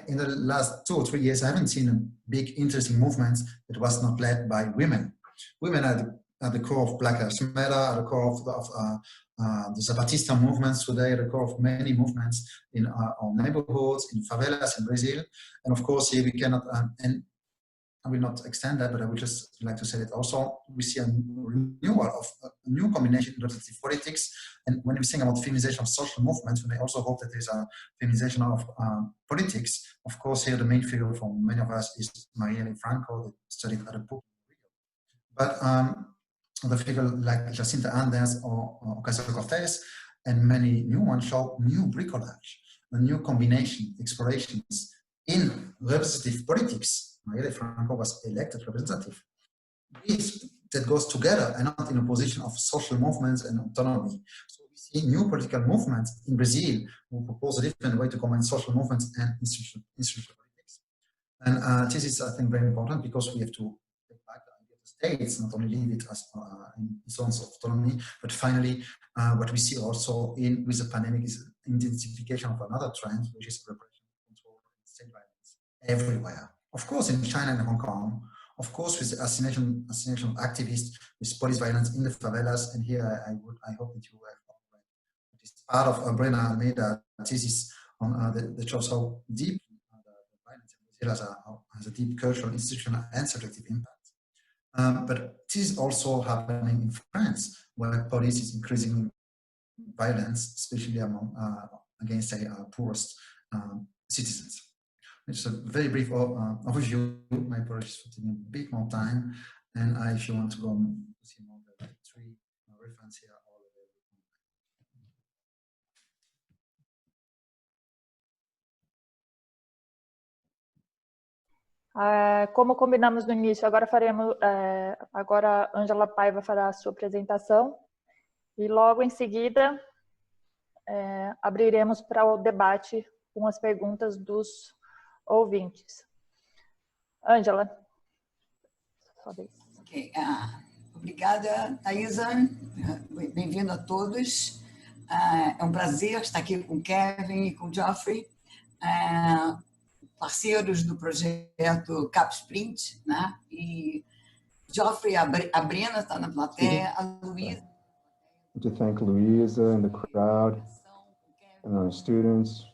In the last 2 or 3 years, I haven't seen a big, interesting movement that was not led by women. Women are at the core of Black Lives Matter, at the core of the Zapatista movements today, at the core of many movements in our neighborhoods, in favelas in Brazil. And of course, here we cannot, and I will not extend that, but I would just like to say that also we see a renewal of a new combination of representative politics. And when we think about feminization of social movements, we may also hope that there's a feminization of politics. Of course, here the main figure for many of us is Marielle Franco, that studied at the PUC-Rio. But the figure like Jacinta Andes or Ocasio-Cortez and many new ones show new bricolage, a new combination, explorations in representative politics. Marielle Franco was elected representative. That goes together and not in a position of social movements and autonomy. So we see new political movements in Brazil who propose a different way to combine social movements and institutional politics. And this is, I think, very important because we have to states, not only leave it as in zones of autonomy, but finally, what we see also with the pandemic is intensification of another trend, which is repression, control, and state violence everywhere. Of course, in China and Hong Kong, of course, with the assassination of activists, with police violence in the favelas, and here I hope that you have this part of Brena Almeida thesis on that shows how deep the violence in Brazil has a deep cultural, institutional, and subjective impact. But this is also happening in France, where police is increasing violence, especially among against say poorest citizens. It's a very brief overview. My apologies for taking a bit more time, and if you want to go see more the 3 references here, all available. Como combinamos no início, agora a Ângela Paiva fará a sua apresentação e logo em seguida abriremos para o debate com as perguntas dos ouvintes. Ângela. Okay. Obrigada, Thaisa. Bem-vindo a todos. É um prazer estar aqui com o Kevin e com o Geoffrey, parceiros do projeto CapSprint, né? E Geoffrey, a Brena está na plateia, a Luísa. To thank Louisa and the crowd and our students.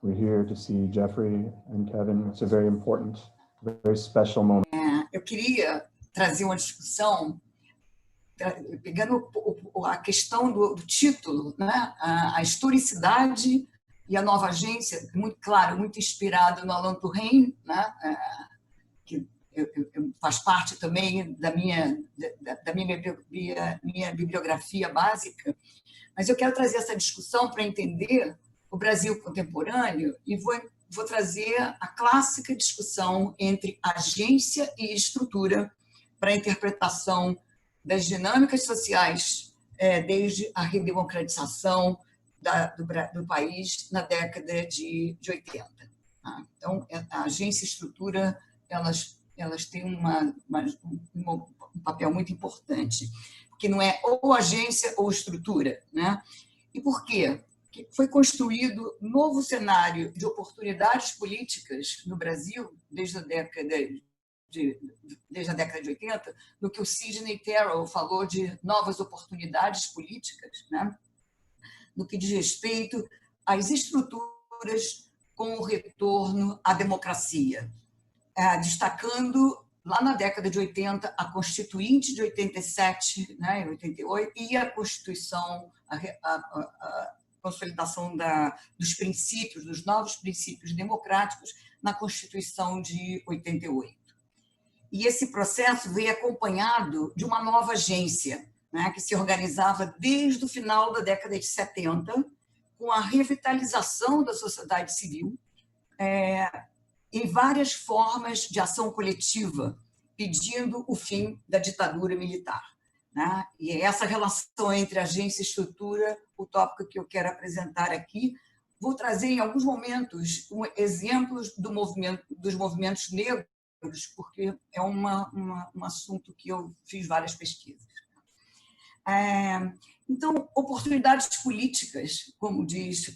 We're here to see Geoffrey and Kevin. It's a very important, very special moment. Eu queria trazer uma discussão, pegando a questão do título, né? A historicidade e a nova agência, muito claro, muito inspirado no Louvain, né? Que faz parte também da minha bibliografia básica, mas eu quero trazer essa discussão para entender o Brasil contemporâneo e vou trazer a clássica discussão entre agência e estrutura para a interpretação das dinâmicas sociais desde a redemocratização do país na década de 80. Então, a agência e a estrutura, elas têm um papel muito importante, porque não é ou agência ou estrutura, né? E por quê? Porque foi construído um novo cenário de oportunidades políticas no Brasil desde a década de 80, no que o Sidney Terrell falou de novas oportunidades políticas, né? No que diz respeito às estruturas com o retorno à democracia, destacando lá na década de 80 a Constituinte de 87, né, 88, e a Constituição, a consolidação dos princípios, dos novos princípios democráticos na Constituição de 88. E esse processo veio acompanhado de uma nova agência, né, que se organizava desde o final da década de 70, com a revitalização da sociedade civil, em várias formas de ação coletiva, pedindo o fim da ditadura militar, né? E é essa relação entre agência e estrutura o tópico que eu quero apresentar aqui. Vou trazer, em alguns momentos, exemplos dos movimentos negros, porque é um assunto que eu fiz várias pesquisas. Então, oportunidades políticas, como diz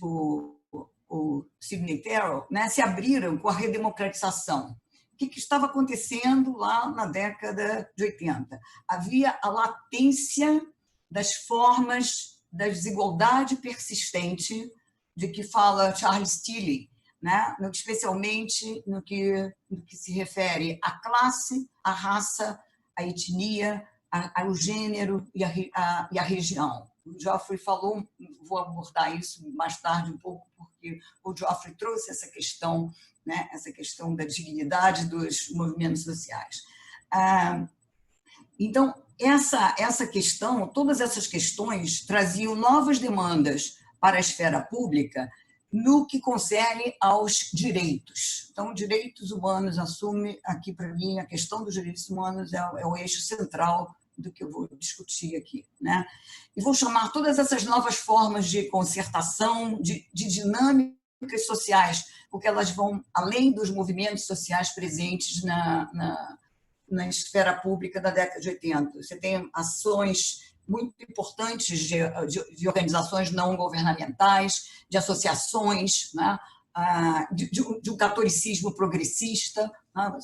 o Sidney Terrell, né, se abriram com a redemocratização. O que estava acontecendo lá na década de 80? Havia a latência das formas da desigualdade persistente de que fala Charles Tilly, né, especialmente no que se refere à classe, à raça, à etnia, ao gênero e à região. O Geoffrey falou, vou abordar isso mais tarde um pouco, porque o Geoffrey trouxe essa questão, né, essa questão da dignidade dos movimentos sociais. Então, essa questão, todas essas questões traziam novas demandas para a esfera pública no que concerne aos direitos. Então, direitos humanos assume aqui, para mim, a questão dos direitos humanos é o eixo central do que eu vou discutir aqui, né? E vou chamar todas essas novas formas de concertação, de dinâmicas sociais, porque elas vão além dos movimentos sociais presentes na esfera pública da década de 80. Você tem ações muito importantes de organizações não governamentais, de associações, né? de um catolicismo progressista, né?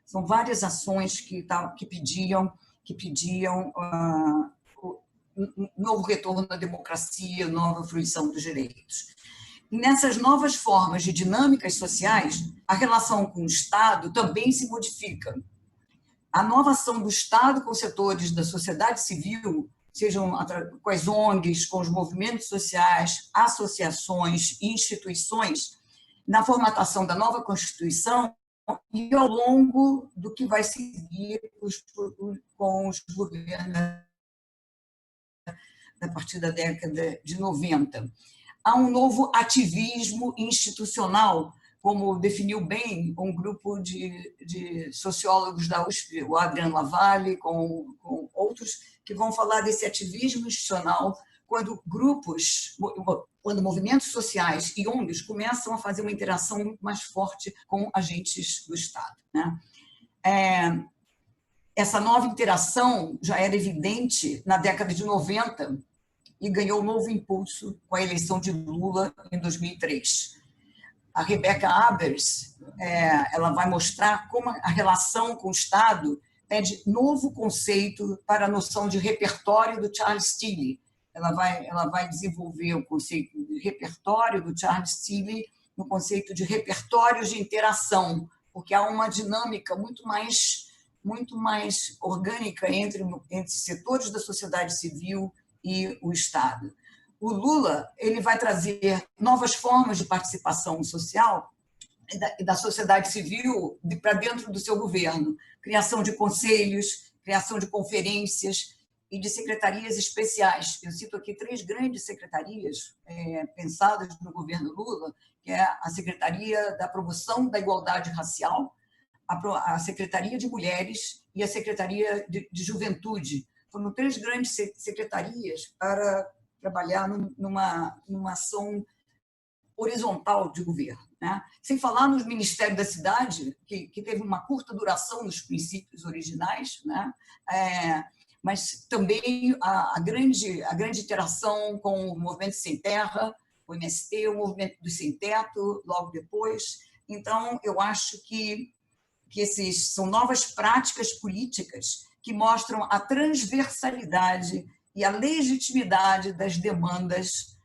São várias ações que pediam um novo retorno à democracia, nova fruição dos direitos. E nessas novas formas de dinâmicas sociais, a relação com o Estado também se modifica. A nova ação do Estado com setores da sociedade civil, sejam com as ONGs, com os movimentos sociais, associações e instituições, na formatação da nova Constituição, e ao longo do que vai seguir com os governos a partir da década de 90. Há um novo ativismo institucional, como definiu bem um grupo de sociólogos da USP, o Adrian Lavalle, com outros, que vão falar desse ativismo institucional, quando grupos, quando movimentos sociais e ONGs começam a fazer uma interação muito mais forte com agentes do Estado, né? Essa nova interação já era evidente na década de 90 e ganhou novo impulso com a eleição de Lula em 2003. A Rebecca Abers, ela vai mostrar como a relação com o Estado pede novo conceito para a noção de repertório do Charles Tilly. Ela vai desenvolver o conceito de repertório do Charles Tilly no conceito de repertórios de interação, porque há uma dinâmica muito mais orgânica entre setores da sociedade civil e o Estado. O Lula, ele vai trazer novas formas de participação social e da sociedade civil para dentro do seu governo. Criação de conselhos, criação de conferências e de secretarias especiais. Eu cito aqui 3 grandes secretarias pensadas no governo Lula, que é a Secretaria da Promoção da Igualdade Racial, a Secretaria de Mulheres e a Secretaria de Juventude. Foram 3 grandes secretarias para trabalhar numa ação horizontal de governo, né? Sem falar no Ministério da Cidade, que teve uma curta duração nos princípios originais, né? Mas também a grande interação com o Movimento Sem Terra, o MST, o Movimento do Sem Teto, logo depois. Então, eu acho que esses são novas práticas políticas que mostram a transversalidade e a legitimidade das demandas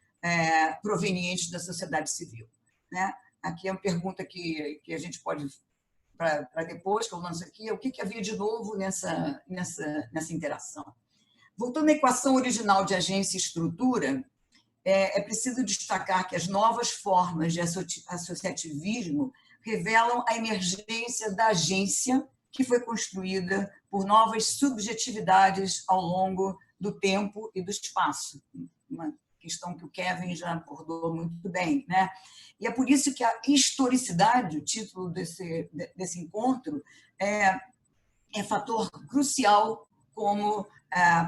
provenientes da sociedade civil, né? Aqui é uma pergunta que a gente pode, para depois, que eu lanço aqui, o que havia de novo nessa interação. Voltando à equação original de agência e estrutura, é preciso destacar que as novas formas de associativismo revelam a emergência da agência, que foi construída por novas subjetividades ao longo do tempo e do espaço. Uma questão que o Kevin já abordou muito bem, né? E é por isso que a historicidade, o título desse encontro, é fator crucial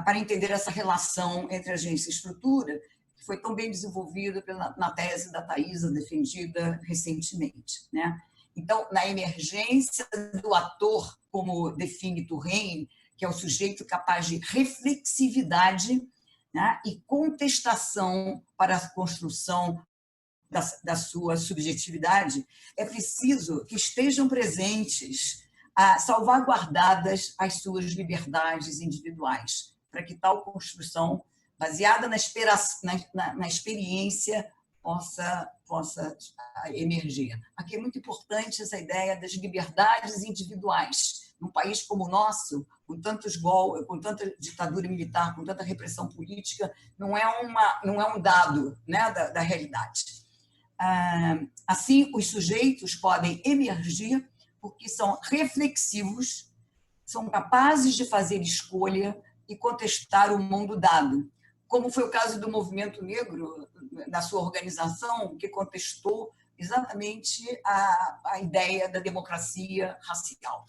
para entender essa relação entre agência e estrutura, que foi tão bem desenvolvida na tese da Thaisa, defendida recentemente, né? Então, na emergência do ator, como define Louvain, que é o sujeito capaz de reflexividade, né, e contestação para a construção da sua subjetividade, é preciso que estejam presentes, salvaguardadas as suas liberdades individuais, para que tal construção, baseada na experiência, possa emergir. Aqui é muito importante essa ideia das liberdades individuais. Num país como o nosso, com tantos golpes, com tanta ditadura militar, com tanta repressão política, não é um dado, né, da realidade. Assim, os sujeitos podem emergir porque são reflexivos, são capazes de fazer escolha e contestar o mundo dado, como foi o caso do movimento negro, na sua organização, que contestou exatamente a ideia da democracia racial.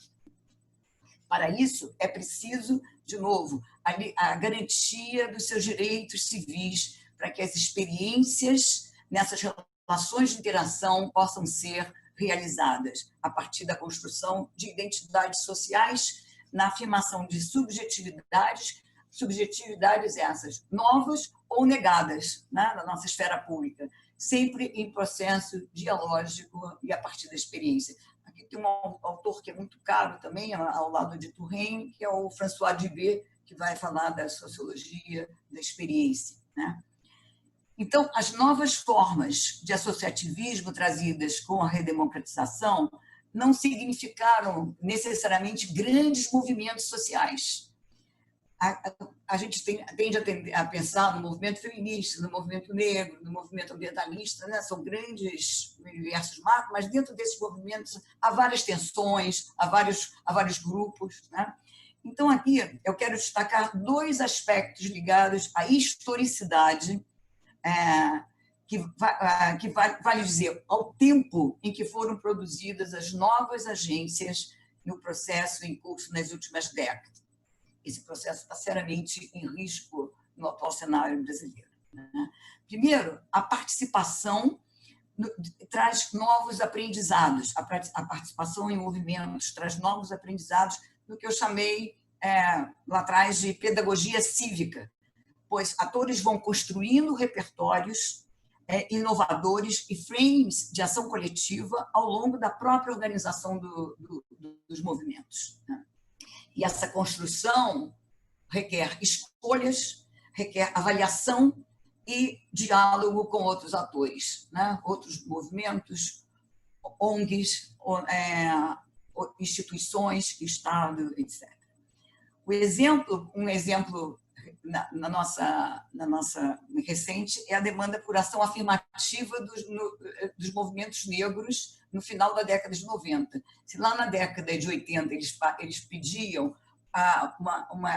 Para isso, é preciso, de novo, a garantia dos seus direitos civis, para que as experiências nessas relações de interação possam ser realizadas a partir da construção de identidades sociais, na afirmação de subjetividades essas novas ou negadas, né, na nossa esfera pública, sempre em processo dialógico e a partir da experiência. Aqui tem um autor que é muito caro também, ao lado de Louvain, que é o François Dubé, que vai falar da sociologia da experiência, né? Então, as novas formas de associativismo trazidas com a redemocratização não significaram necessariamente grandes movimentos sociais. A gente tende a pensar no movimento feminista, no movimento negro, no movimento ambientalista, né? São grandes universos macros, mas dentro desses movimentos há várias tensões, há vários grupos, né? Então, aqui eu quero destacar 2 aspectos ligados à historicidade, que vale dizer, ao tempo em que foram produzidas as novas agências no processo em curso nas últimas décadas. Esse processo está seriamente em risco no atual cenário brasileiro. né? Primeiro, a participação traz novos aprendizados. A participação em movimentos traz novos aprendizados no que eu chamei lá atrás de pedagogia cívica, pois atores vão construindo repertórios inovadores e frames de ação coletiva ao longo da própria organização dos movimentos, né? E essa construção requer escolhas, requer avaliação e diálogo com outros atores, né? Outros movimentos, ONGs, instituições, Estado, etc. Um exemplo na nossa recente é a demanda por ação afirmativa dos movimentos negros no final da década de 90. Se lá na década de 80 eles pediam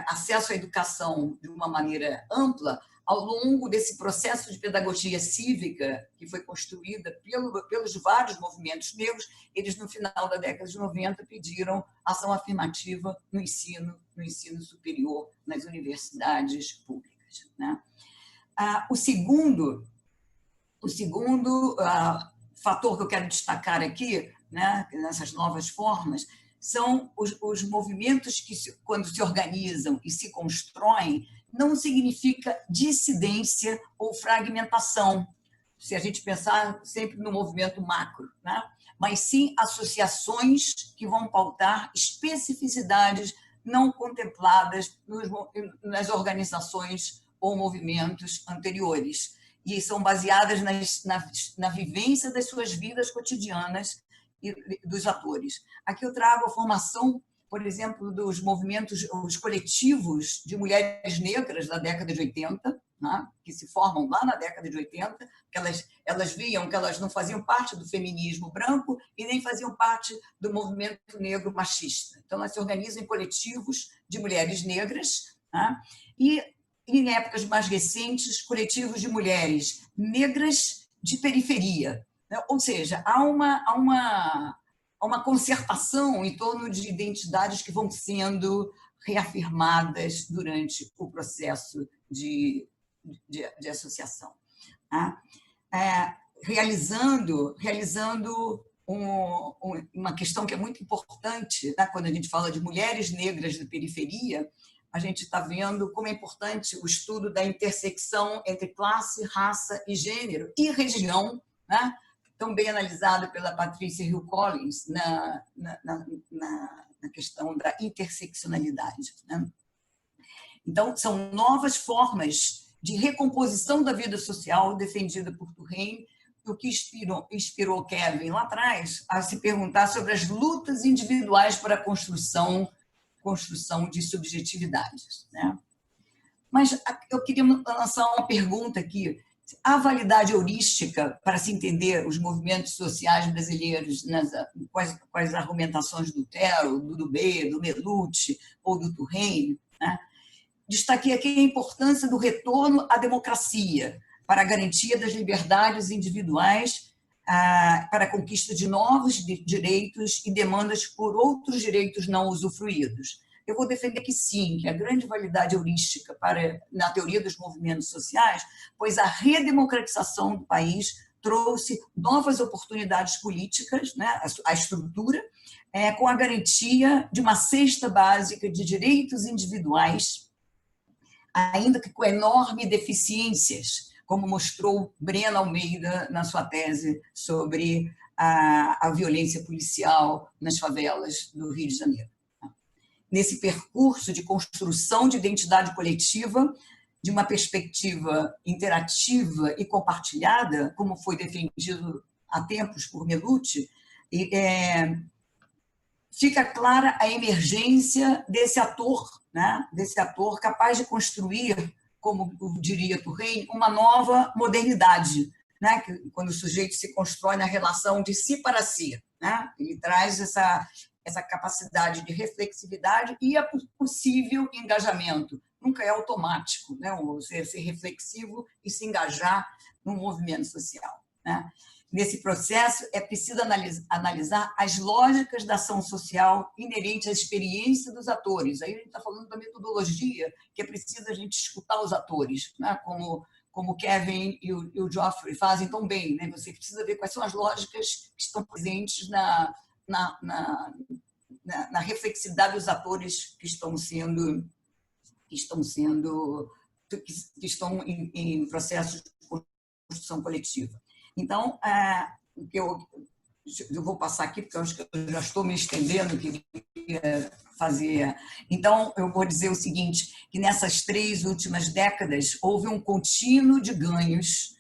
acesso à educação de uma maneira ampla, ao longo desse processo de pedagogia cívica que foi construída pelos vários movimentos negros, eles, no final da década de 90, pediram ação afirmativa no ensino superior, nas universidades públicas, né? O segundo fator que eu quero destacar aqui, né, nessas novas formas, são os movimentos que, quando se organizam e se constroem, não significa dissidência ou fragmentação, se a gente pensar sempre no movimento macro, né? Mas sim associações que vão pautar especificidades não contempladas nas organizações ou movimentos anteriores, e são baseadas na vivência das suas vidas cotidianas e dos atores. Aqui eu trago a formação, por exemplo, dos movimentos, os coletivos de mulheres negras da década de 80, né, que se formam lá na década de 80, que elas viam que elas não faziam parte do feminismo branco e nem faziam parte do movimento negro machista. Então, elas se organizam em coletivos de mulheres negras, né, e, em épocas mais recentes, coletivos de mulheres negras de periferia, né? Ou seja, há uma concertação em torno de identidades que vão sendo reafirmadas durante o processo de associação, tá? Realizando uma questão que é muito importante, tá? Quando a gente fala de mulheres negras de periferia, a gente está vendo como é importante o estudo da intersecção entre classe, raça e gênero e região, né? Tão bem analisado pela Patrícia Hill Collins na questão da interseccionalidade, né? Então, são novas formas de recomposição da vida social defendida por Louvain, o que inspirou Kevin lá atrás a se perguntar sobre as lutas individuais para a construção de subjetividades, né? Mas eu queria lançar uma pergunta aqui. Há validade heurística para se entender os movimentos sociais brasileiros com as argumentações do Tero, do Dubé, do Melucci ou do Louvain, né? Destaquei aqui a importância do retorno à democracia para a garantia das liberdades individuais, para a conquista de novos direitos e demandas por outros direitos não usufruídos. Eu vou defender que sim, que a grande validade heurística na teoria dos movimentos sociais, pois a redemocratização do país trouxe novas oportunidades políticas, né, a estrutura, com a garantia de uma cesta básica de direitos individuais, ainda que com enormes deficiências, como mostrou Brena Almeida na sua tese sobre a violência policial nas favelas do Rio de Janeiro. Nesse percurso de construção de identidade coletiva, de uma perspectiva interativa e compartilhada, como foi defendido há tempos por Melucci, fica clara a emergência desse ator, né? Desse ator capaz de construir, como diria Louvain, uma nova modernidade, né? Quando o sujeito se constrói na relação de si para si, né? Ele traz essa capacidade de reflexividade e a possível engajamento. Nunca é automático, né? Você ser reflexivo e se engajar no movimento social, né? Nesse processo, é preciso analisar as lógicas da ação social inerente à experiência dos atores. Aí a gente está falando da metodologia, que é preciso a gente escutar os atores, né? Como como o Kevin e o Geoffrey fazem tão bem, né? Você precisa ver quais são as lógicas que estão presentes na reflexidade dos atores que estão em processos de construção coletiva. Então, eu vou passar aqui, porque eu acho que eu já estou me estendendo, queria fazer. Então, eu vou dizer o seguinte, que nessas 3 últimas décadas houve um contínuo de ganhos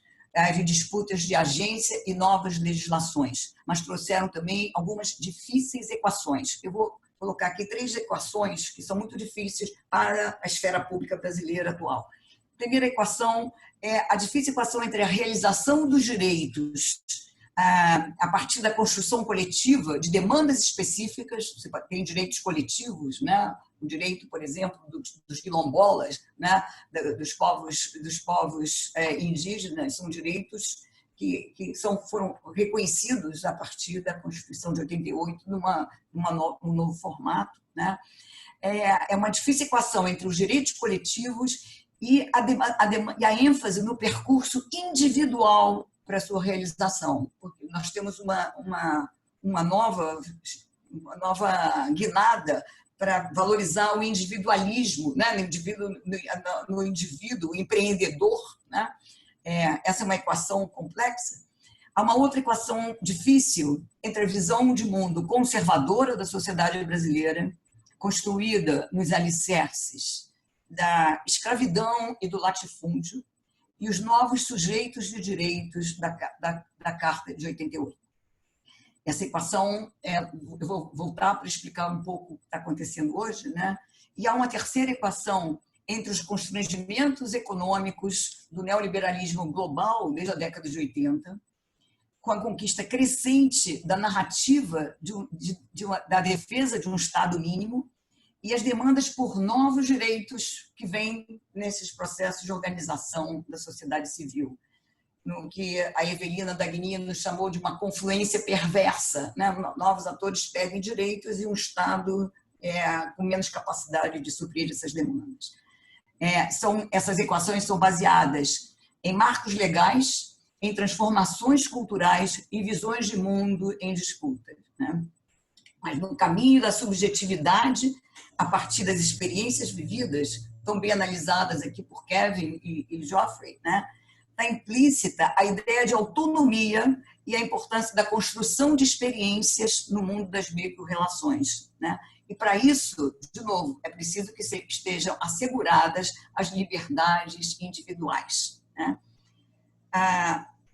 de disputas de agência e novas legislações, mas trouxeram também algumas difíceis equações. Eu vou colocar aqui 3 equações que são muito difíceis para a esfera pública brasileira atual. A primeira equação é a difícil equação entre a realização dos direitos a partir da construção coletiva de demandas específicas. Você tem direitos coletivos, né? O direito, por exemplo, dos quilombolas, né? dos povos indígenas, são direitos que foram reconhecidos a partir da Constituição de 88 num novo formato, né? É uma difícil equação entre os direitos coletivos e a ênfase no percurso individual para a sua realização. Porque nós temos uma nova guinada para valorizar o individualismo, né? no indivíduo empreendedor, né? Essa é uma equação complexa. Há uma outra equação difícil entre a visão de mundo conservadora da sociedade brasileira, construída nos alicerces da escravidão e do latifúndio, e os novos sujeitos de direitos da Carta de 88. Essa equação, eu vou voltar para explicar um pouco o que está acontecendo hoje, né? E há uma terceira equação entre os constrangimentos econômicos do neoliberalismo global desde a década de 80, com a conquista crescente da narrativa da defesa de um Estado mínimo e as demandas por novos direitos que vêm nesses processos de organização da sociedade civil, no que a Evelina Dagnino chamou de uma confluência perversa, né? Novos atores pedem direitos e um Estado com menos capacidade de suprir essas demandas. Essas equações são baseadas em marcos legais, em transformações culturais e visões de mundo em disputa, né? Mas no caminho da subjetividade, a partir das experiências vividas, tão bem analisadas aqui por Kevin e Geoffrey, né? Está implícita a ideia de autonomia e a importância da construção de experiências no mundo das micro-relações, né? E para isso, de novo, é preciso que estejam asseguradas as liberdades individuais, né?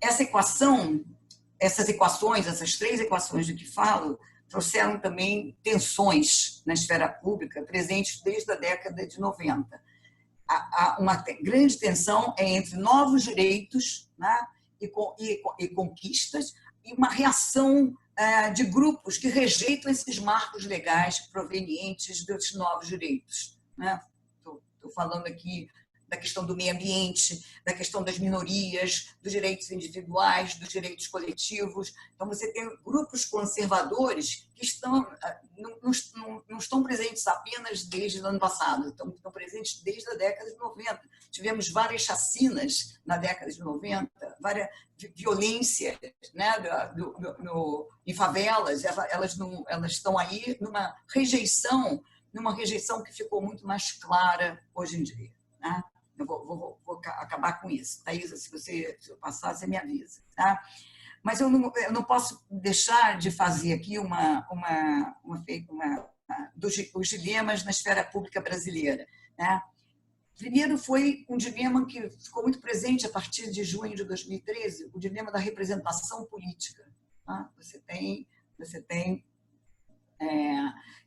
Essas equações, essas 3 equações de que falo, trouxeram também tensões na esfera pública presentes desde a década de 90. Uma grande tensão é entre novos direitos, né, e conquistas, e uma reação de grupos que rejeitam esses marcos legais provenientes desses novos direitos, né? Estou falando aqui da questão do meio ambiente, da questão das minorias, dos direitos individuais, dos direitos coletivos. Então, você tem grupos conservadores que não estão presentes apenas desde o ano passado, estão presentes desde a década de 90. Tivemos várias chacinas na década de 90, várias violências, né, em favelas. Elas estão aí numa rejeição que ficou muito mais clara hoje em dia, né? Eu vou acabar com isso. Thaisa, se eu passar, você me avisa, tá? Mas eu não posso deixar de fazer aqui os dilemas na esfera pública brasileira, né? Primeiro foi um dilema que ficou muito presente a partir de junho de 2013, o dilema da representação política, tá? Você tem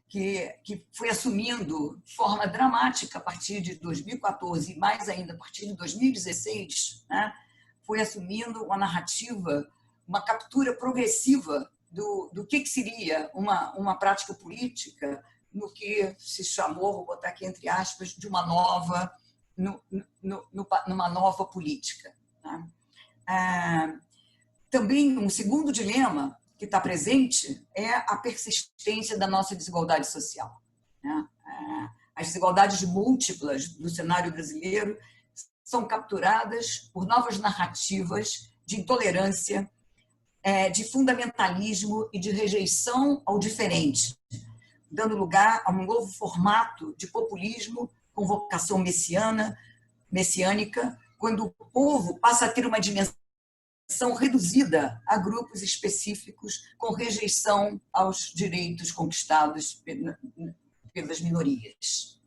que foi assumindo forma dramática a partir de 2014 e mais ainda a partir de 2016, né? Foi assumindo uma narrativa, uma captura progressiva do que seria uma prática política, no que se chamou, vou botar aqui entre aspas, de uma nova política, tá? Também um segundo dilema que está presente é a persistência da nossa desigualdade social, né? As desigualdades múltiplas do cenário brasileiro são capturadas por novas narrativas de intolerância, de fundamentalismo e de rejeição ao diferente, dando lugar a um novo formato de populismo com vocação messiânica, quando o povo passa a ter uma dimensão reduzida a grupos específicos com rejeição aos direitos conquistados pelas minorias.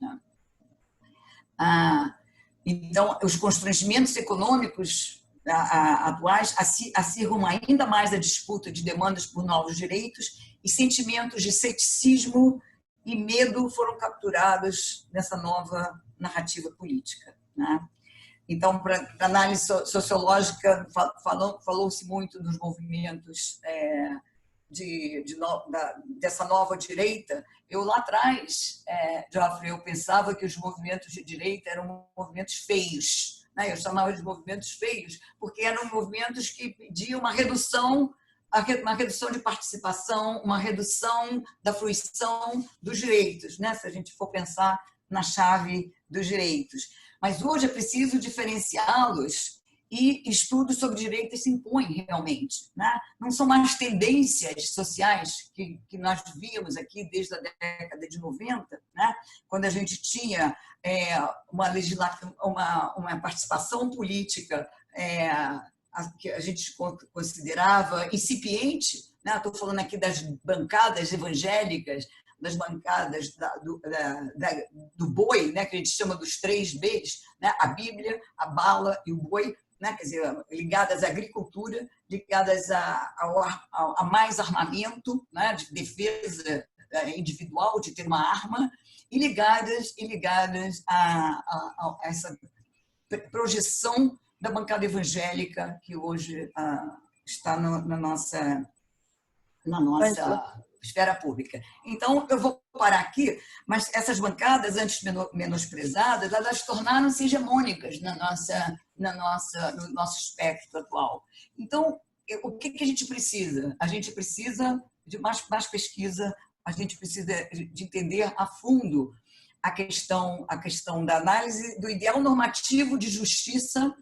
Então, os constrangimentos econômicos atuais acirram ainda mais a disputa de demandas por novos direitos e sentimentos de ceticismo e medo foram capturados nessa nova narrativa política. Então, para análise sociológica, falou-se muito dos movimentos dessa nova direita. Eu lá atrás, Geoffrey, eu pensava que os movimentos de direita eram movimentos feios. Eu chamava de movimentos feios, porque eram movimentos que pediam uma redução de participação, uma redução da fruição dos direitos, se a gente for pensar na chave dos direitos. Mas hoje é preciso diferenciá-los e estudos sobre direitos se impõem realmente. Não são mais tendências sociais que nós víamos aqui desde a década de 90, quando a gente tinha uma participação política que a gente considerava incipiente. Estou falando aqui das bancadas evangélicas, das bancadas do boi, que a gente chama dos 3 Bs, a Bíblia, a bala e o boi, quer dizer, ligadas à agricultura, ligadas a mais armamento, de defesa individual, de ter uma arma, e ligadas a essa projeção da bancada evangélica que hoje está na nossa esfera pública. Então, eu vou parar aqui, mas essas bancadas, antes menosprezadas, elas tornaram-se hegemônicas no nosso espectro atual. Então, o que a gente precisa? A gente precisa de mais pesquisa, a gente precisa de entender a fundo a questão da análise do ideal normativo de justiça,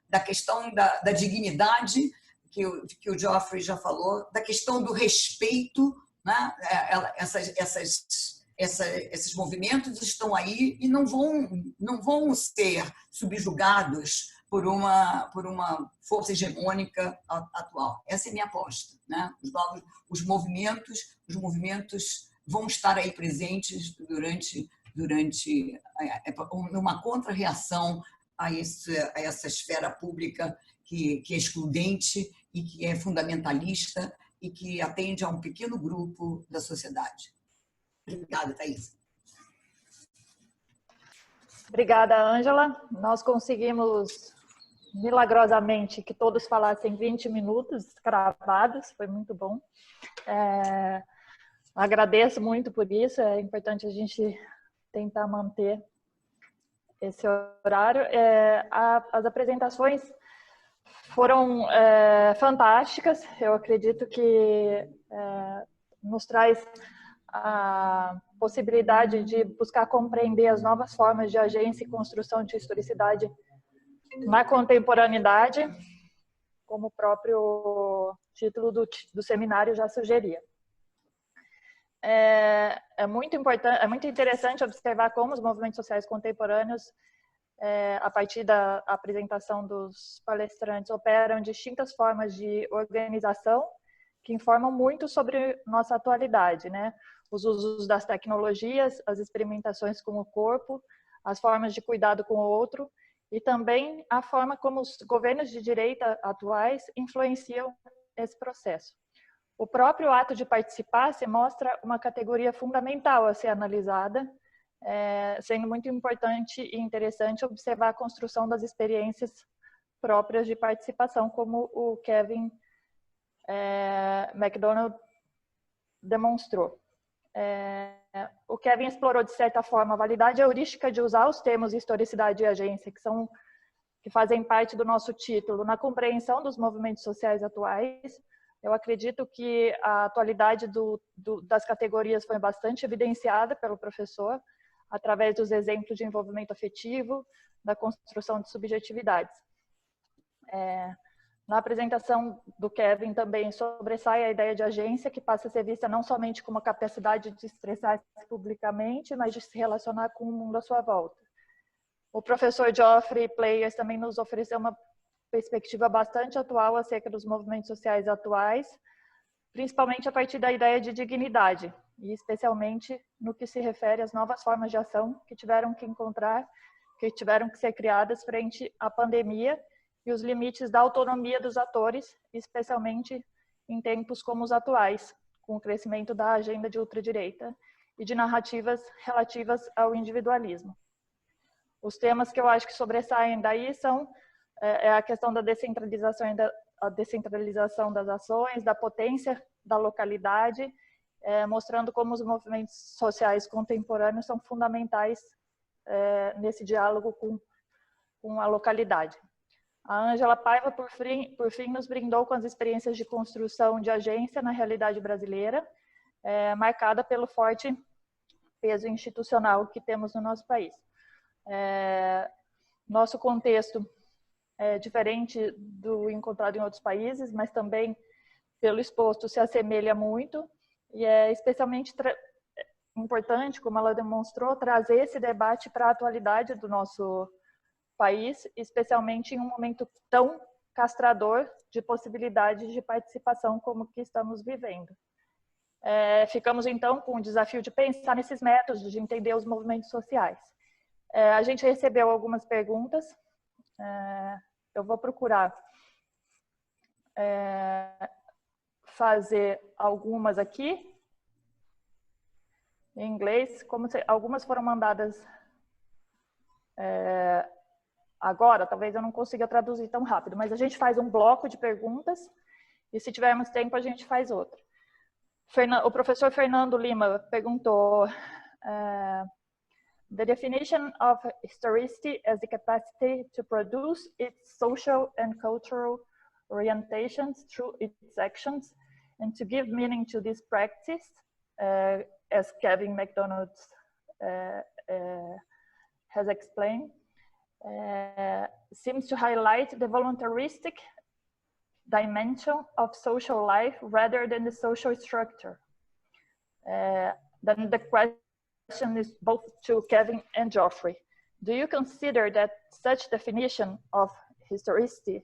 da questão da dignidade, que o Geoffrey já falou, da questão do respeito. Esses movimentos estão aí e não vão ser subjugados por uma força hegemônica atual. Essa é a minha aposta. Os movimentos vão estar aí presentes durante uma contra-reação a essa esfera pública que é excludente e que é fundamentalista e que atende a um pequeno grupo da sociedade. Obrigada, Thaís. Obrigada, Ângela. Nós conseguimos, milagrosamente, que todos falassem 20 minutos cravados, foi muito bom. Agradeço muito por isso, é importante a gente tentar manter esse horário. As apresentações foram fantásticas. Eu acredito que nos traz a possibilidade de buscar compreender as novas formas de agência e construção de historicidade na contemporaneidade, como o próprio título do seminário já sugeria. É muito importante, é muito interessante observar como os movimentos sociais contemporâneos, a partir da apresentação dos palestrantes, operam distintas formas de organização que informam muito sobre nossa atualidade, Os usos das tecnologias, as experimentações com o corpo, as formas de cuidado com o outro e também a forma como os governos de direita atuais influenciam esse processo. O próprio ato de participar se mostra uma categoria fundamental a ser analisada, sendo muito importante e interessante observar a construção das experiências próprias de participação, como o Kevin McDonald demonstrou. O Kevin explorou, de certa forma, a validade heurística de usar os termos historicidade e agência, que fazem parte do nosso título, na compreensão dos movimentos sociais atuais. Eu acredito que a atualidade das categorias foi bastante evidenciada pelo professor. através dos exemplos de envolvimento afetivo, da construção de subjetividades. Na apresentação do Kevin também sobressai a ideia de agência, que passa a ser vista não somente como a capacidade de expressar-se publicamente, mas de se relacionar com o mundo à sua volta. O professor Geoffrey Pleyers também nos ofereceu uma perspectiva bastante atual acerca dos movimentos sociais atuais, principalmente a partir da ideia de dignidade, e especialmente no que se refere às novas formas de ação que tiveram que ser criadas frente à pandemia e os limites da autonomia dos atores, especialmente em tempos como os atuais, com o crescimento da agenda de ultradireita e de narrativas relativas ao individualismo. Os temas que eu acho que sobressaem daí são a questão da descentralização das ações, da potência da localidade, mostrando como os movimentos sociais contemporâneos são fundamentais nesse diálogo com a localidade. A Ângela Paiva, por fim, nos brindou com as experiências de construção de agência na realidade brasileira, marcada pelo forte peso institucional que temos no nosso país. Nosso contexto é diferente do encontrado em outros países, mas também, pelo exposto, se assemelha muito, e é especialmente importante, como ela demonstrou, trazer esse debate para a atualidade do nosso país, especialmente em um momento tão castrador de possibilidades de participação como que estamos vivendo. Ficamos, então, com o desafio de pensar nesses métodos, de entender os movimentos sociais. A gente recebeu algumas perguntas, eu vou procurar fazer algumas aqui, em inglês, algumas foram mandadas agora, talvez eu não consiga traduzir tão rápido, mas a gente faz um bloco de perguntas e se tivermos tempo a gente faz outro. O professor Fernando Lima perguntou the definition of historicity as the capacity to produce its social and cultural orientations through its actions and to give meaning to this practice, as Kevin McDonald has explained, seems to highlight the voluntaristic dimension of social life rather than the social structure. Then the question is both to Kevin and Geoffrey. Do you consider that such definition of historicity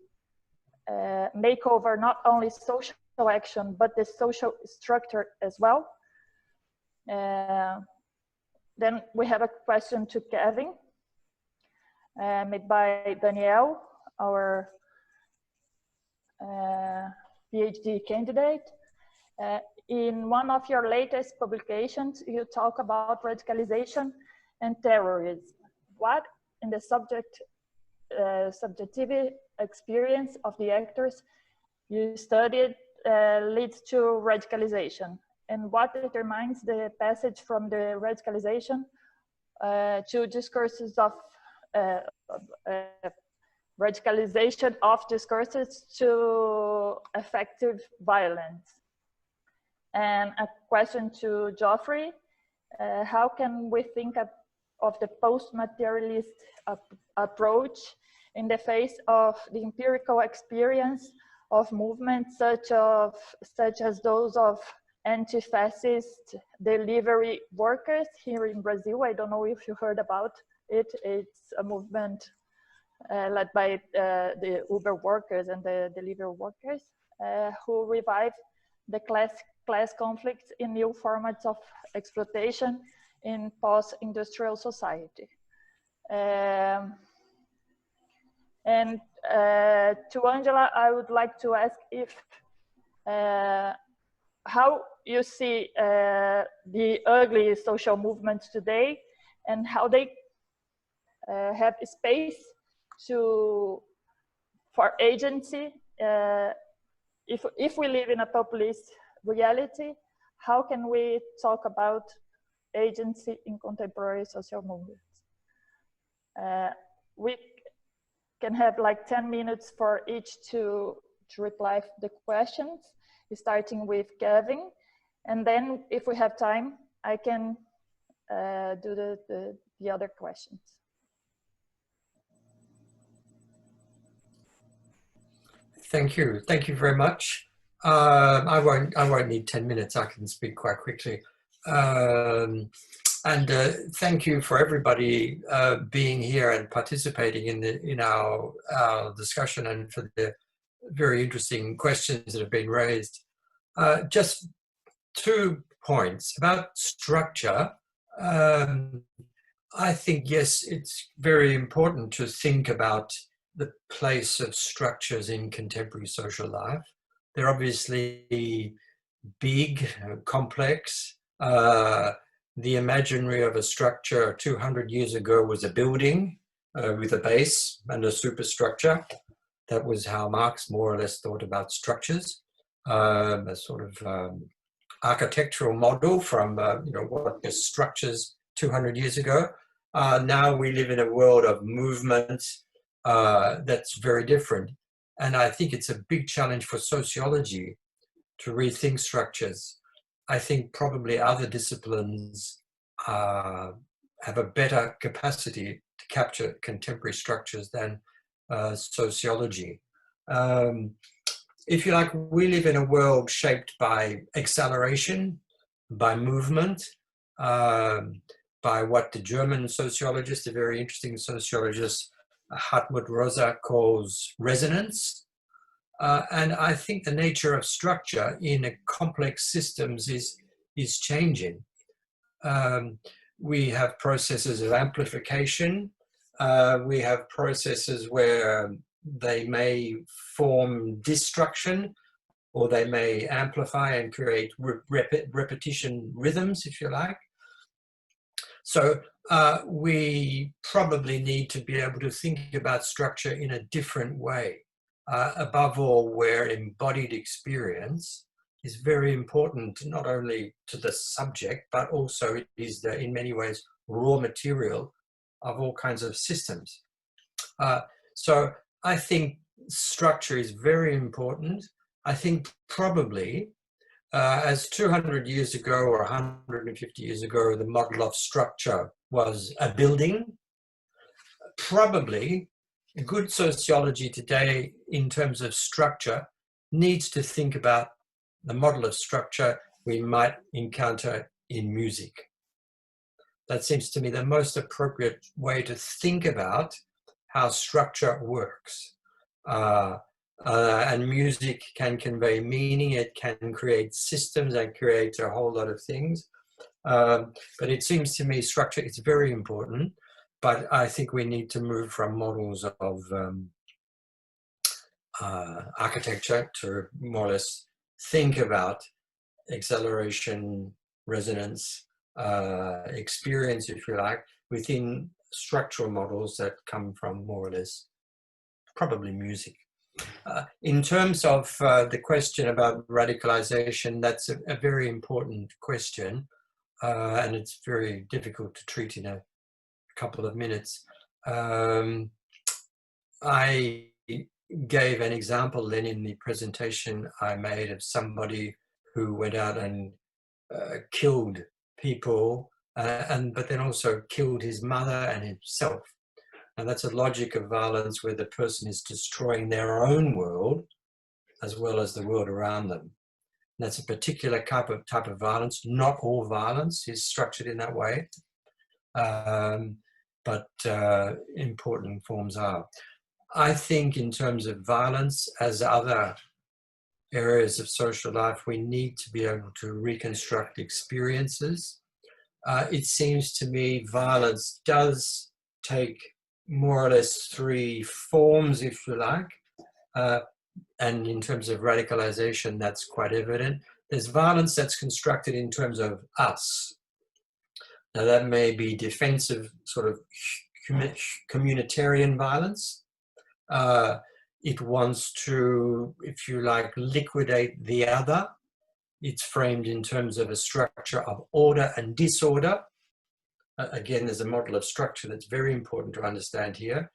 may cover not only social action, but the social structure as well? Then we have a question to Kevin, made by Danielle, our PhD candidate. In one of your latest publications, you talk about radicalization and terrorism. What in the subjective experience of the actors you studied leads to radicalization? And what determines the passage from the radicalization to discourses of radicalization of discourses to effective violence? And a question to Geoffrey, how can we think of the post-materialist approach in the face of the empirical experience of movements such as those of anti-fascist delivery workers here in Brazil? I don't know if you heard about it. It's a movement led by the Uber workers and the delivery workers who revive the class conflicts in new formats of exploitation in post-industrial society. And to Angela, I would like to ask if how you see the ugly social movements today and how they have space for agency. If we live in a populist reality, how can we talk about agency in contemporary social movements? We can have like 10 minutes for each to reply to the questions, starting with Kevin. And then if we have time, I can do the other questions. Thank you. Thank you very much. I won't need 10 minutes. I can speak quite quickly. Thank you for everybody being here and participating in our discussion, and for the very interesting questions that have been raised. Just 2 points about structure. I think, yes, it's very important to think about the place of structures in contemporary social life. They're obviously big, complex. The imaginary of a structure 200 years ago was a building with a base and a superstructure. That was how Marx more or less thought about structures, a sort of architectural model from what the structures 200 years ago. Now we live in a world of movement that's very different. And I think it's a big challenge for sociology to rethink structures. I think probably other disciplines have a better capacity to capture contemporary structures than sociology. If you like, we live in a world shaped by acceleration, by movement, by what the German sociologist, a very interesting sociologist, Hartmut Rosa, calls resonance. And I think the nature of structure in a complex systems is changing. We have processes of amplification. We have processes where they may form destruction, or they may amplify and create repetition rhythms, if you like. So we probably need to be able to think about structure in a different way. Above all, where embodied experience is very important, not only to the subject, but also it is in many ways raw material of all kinds of systems. So I think structure is very important. I think probably as 200 years ago or 150 years ago, the model of structure was a building, probably good sociology today in terms of structure needs to think about the model of structure we might encounter in music. That seems to me the most appropriate way to think about how structure works. And music can convey meaning, it can create systems and create a whole lot of things. But it seems to me structure is very important, but I think we need to move from models of architecture to more or less think about acceleration, resonance, experience, if you like, within structural models that come from more or less probably music. In terms of the question about radicalization, that's a very important question, and it's very difficult to treat in a couple of minutes. I gave an example then in the presentation I made of somebody who went out and killed people, but then also killed his mother and himself. And that's a logic of violence where the person is destroying their own world as well as the world around them. And that's a particular type of violence. Not all violence is structured in that way, but important forms are. I think in terms of violence, as other areas of social life, we need to be able to reconstruct experiences. It seems to me violence does take more or less 3 forms, if you like. And in terms of radicalization, that's quite evident. There's violence that's constructed in terms of us. Now that may be defensive, sort of communitarian violence. It wants to, if you like, liquidate the other. It's framed in terms of a structure of order and disorder. Again, there's a model of structure that's very important to understand here.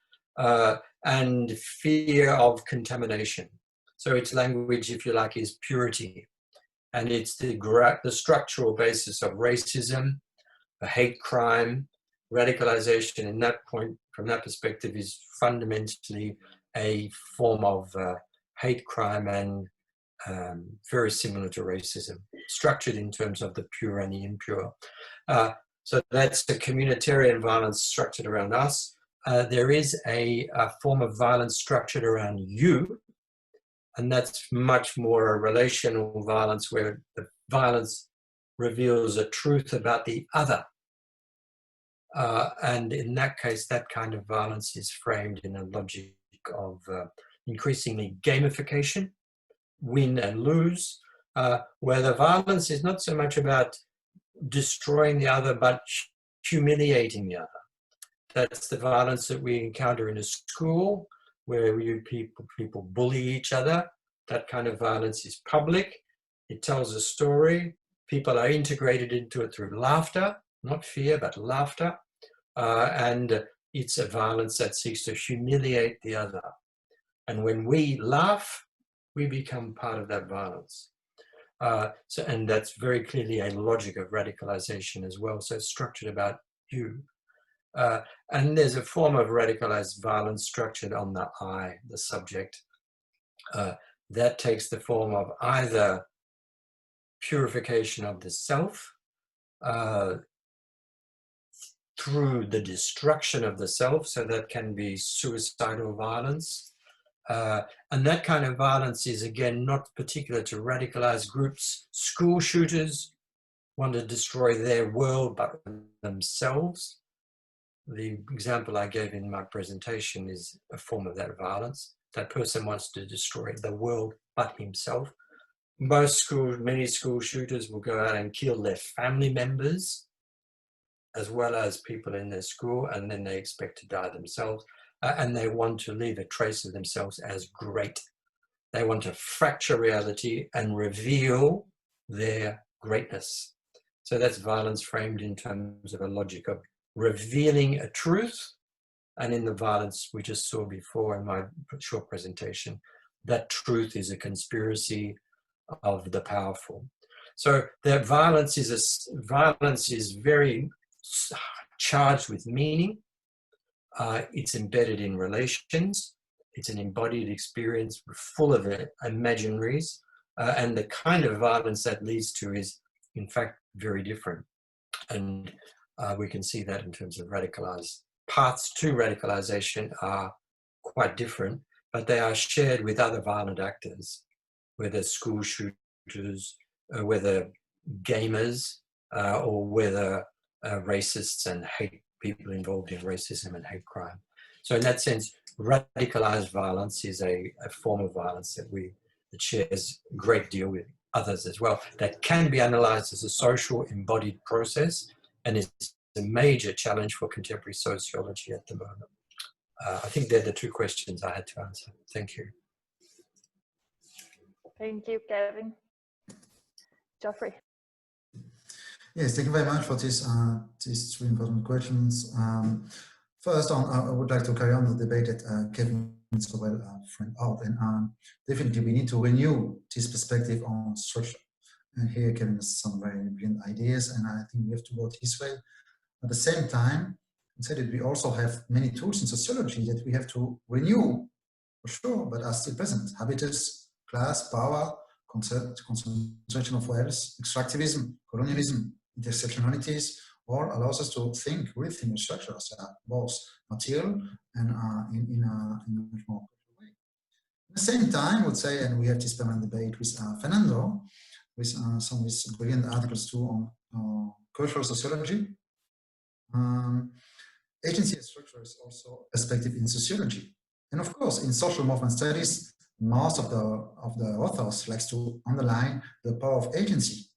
And fear of contamination. So its language, if you like, is purity. And it's the structural basis of racism, a hate crime. Radicalization in that point, from that perspective, is fundamentally a form of hate crime and very similar to racism, structured in terms of the pure and the impure. So that's the communitarian violence structured around us. There is a form of violence structured around you, and that's much more a relational violence where the violence reveals a truth about the other. And in that case, that kind of violence is framed in a logic of increasingly gamification, win and lose, where the violence is not so much about destroying the other, but humiliating the other. That's the violence that we encounter in a school, where people bully each other. That kind of violence is public. It tells a story. People are integrated into it through laughter, not fear, but laughter. And it's a violence that seeks to humiliate the other. And when we laugh, we become part of that violence. And that's very clearly a logic of radicalization as well. So it's structured about you. And there's a form of radicalized violence structured on the I, the subject. That takes the form of either purification of the self, through the destruction of the self, so that can be suicidal violence. And that kind of violence is, again, not particular to radicalized groups. School shooters want to destroy their world, but themselves. The example I gave in my presentation is a form of that violence. That person wants to destroy the world, but himself. Many school shooters will go out and kill their family members, as well as people in their school, and then they expect to die themselves. And they want to leave a trace of themselves as great. They want to fracture reality and reveal their greatness. So that's violence framed in terms of a logic of revealing a truth. And in the violence we just saw before in my short presentation, that truth is a conspiracy of the powerful. So that violence is very charged with meaning. It's embedded in relations. It's an embodied experience full of imaginaries. And the kind of violence that leads to is, in fact, very different. And we can see that in terms of radicalized. Paths to radicalization are quite different, but they are shared with other violent actors, whether school shooters, whether gamers, or whether racists and hate people involved in racism and hate crime. So in that sense, radicalized violence is a form of violence that shares a great deal with others as well, that can be analyzed as a social embodied process and is a major challenge for contemporary sociology at the moment. I think they're the two questions I had to answer. Thank you. Thank you, Kevin. Geoffrey. Yes, thank you very much for these three important questions. First on, I would like to carry on the debate that Kevin so well framed out, and definitely we need to renew this perspective on structure. And here Kevin has some very brilliant ideas, and I think we have to go this way. At the same time, I said that we also have many tools in sociology that we have to renew, for sure, but are still present. Habitus, class, power, concentration of wealth, extractivism, colonialism, intersectionalities, all allows us to think, rethink the structures, both material and in a much more cultural way. At the same time, I would say, and we have this permanent debate with Fernando, with some brilliant articles too on cultural sociology. Agency as structure is also a perspective in sociology. And of course, in social movement studies, most of the authors likes to underline the power of agency.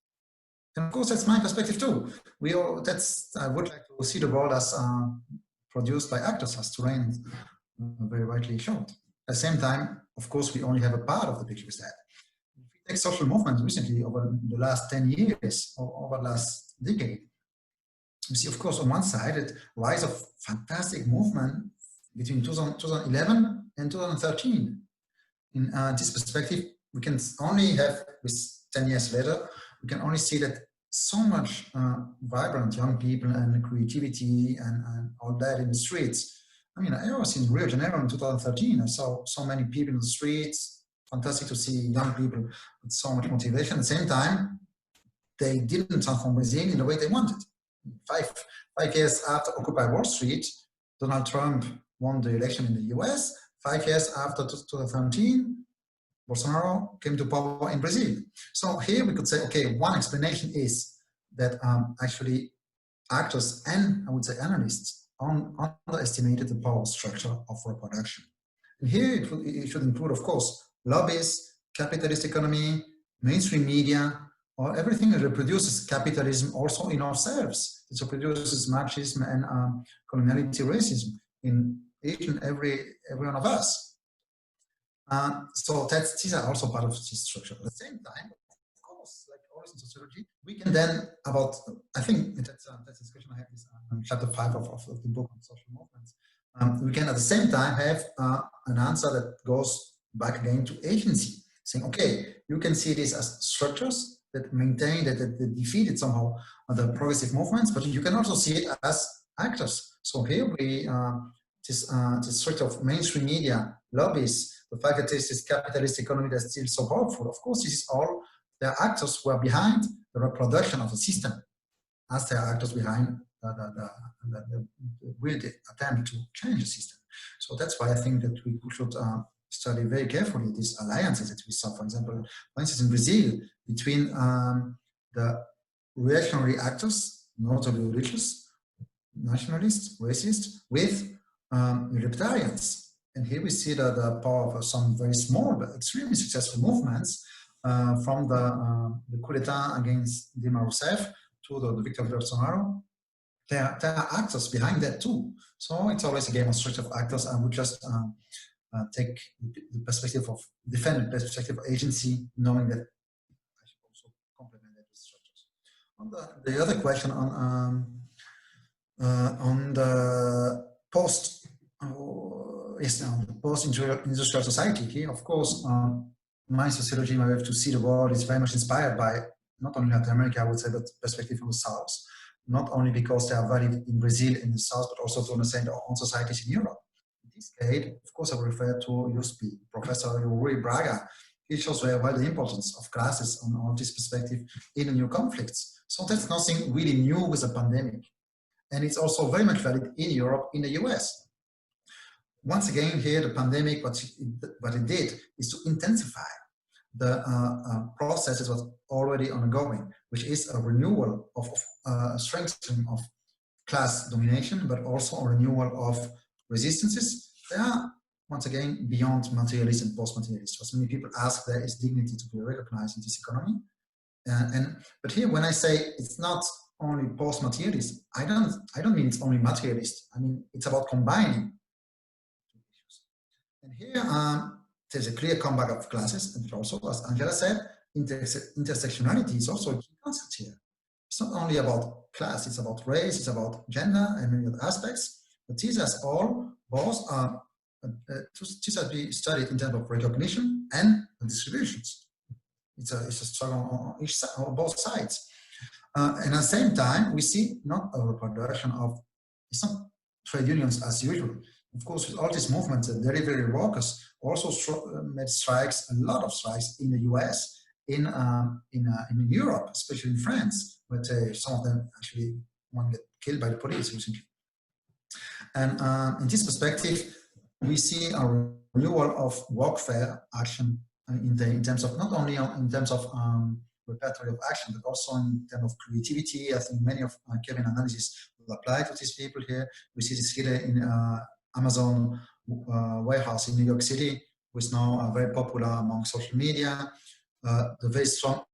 And of course, that's my perspective too. I would like to see the world as produced by actors, as Terrain very rightly showed. At the same time, of course, we only have a part of the picture with that. If we take social movements recently over the last 10 years, or over the last decade, we see, of course, on one side, the rise of fantastic movement between 2011 and 2013. In this perspective, we can only have, with 10 years later, we can only see that so much vibrant young people and creativity and all that in the streets. I mean, I was in Rio de Janeiro in 2013. I saw so many people in the streets. Fantastic to see young people with so much motivation. At the same time, they didn't transform Brazil in the way they wanted. Five years after Occupy Wall Street, Donald Trump won the election in the US. 5 years after 2013, Bolsonaro came to power in Brazil. So here we could say, okay, one explanation is that actually actors and I would say analysts underestimated the power structure of reproduction. And here it should include, of course, lobbies, capitalist economy, mainstream media, or everything that reproduces capitalism also in ourselves. It reproduces Marxism and coloniality, racism in each and every one of us. So these are also part of this structure. At the same time, of course, like always in sociology, we can then I think that's a discussion I have this chapter 5 of the book on social movements. We can at the same time have an answer that goes back again to agency, saying, okay, you can see this as structures that maintain, that defeated somehow the progressive movements, but you can also see it as actors. So here this structure of mainstream media, lobbies, the fact that this capitalist economy that's still so powerful, of course, this is all the actors who are behind the reproduction of the system, as they are actors behind the real attempt to change the system. So that's why I think that we should study very carefully these alliances that we saw, for example, for instance, in Brazil, between the reactionary actors, notably religious, nationalists, racists, with libertarians. And here we see the power of some very small but extremely successful movements from the coup d'etat against Dilma Rousseff to the victory of Bolsonaro. There are actors behind that too. So it's always a game of structure of actors. I would just take the perspective of, defend the perspective of agency, knowing that I should also complement that with structures. On the other question on the post-industrial society, here, of course, my sociology, my way to see the world is very much inspired by not only Latin America, I would say, but perspective from the South. Not only because they are valid in Brazil in the South, but also to understand our own societies in Europe. In this case, of course, I will refer to USP, Professor Rui Braga. He shows very well the importance of classes on this perspective in the new conflicts. So that's nothing really new with the pandemic. And it's also very much valid in Europe, in the US. Once again, here, the pandemic, what it did is to intensify the processes that was already ongoing, which is a renewal of strengthening of class domination, but also a renewal of resistances. They are, once again, beyond materialist and post-materialist. Because many people ask, there is dignity to be recognized in this economy. But here, when I say it's not only post-materialist, I don't mean it's only materialist. I mean, it's about combining two issues. And here, there's a clear comeback of classes, and also, as Angela said, intersectionality is also a key concept here. It's not only about class, it's about race, it's about gender and many other aspects, but these are all both these are be studied in terms of recognition and distributions. It's a struggle on both sides. And at the same time, we see not a reproduction of, it's not trade unions as usual. Of course, with all these movements, the delivery workers also made strikes, a lot of strikes in the US, in Europe, especially in France, but some of them actually one get killed by the police recently. And in this perspective, we see a renewal of workfare action in terms of not only in terms of repertory of action, but also in terms of creativity. I think many of Kevin's analysis will apply to these people here. We see this here in Amazon warehouse in New York City, which is now very popular among social media. The very strong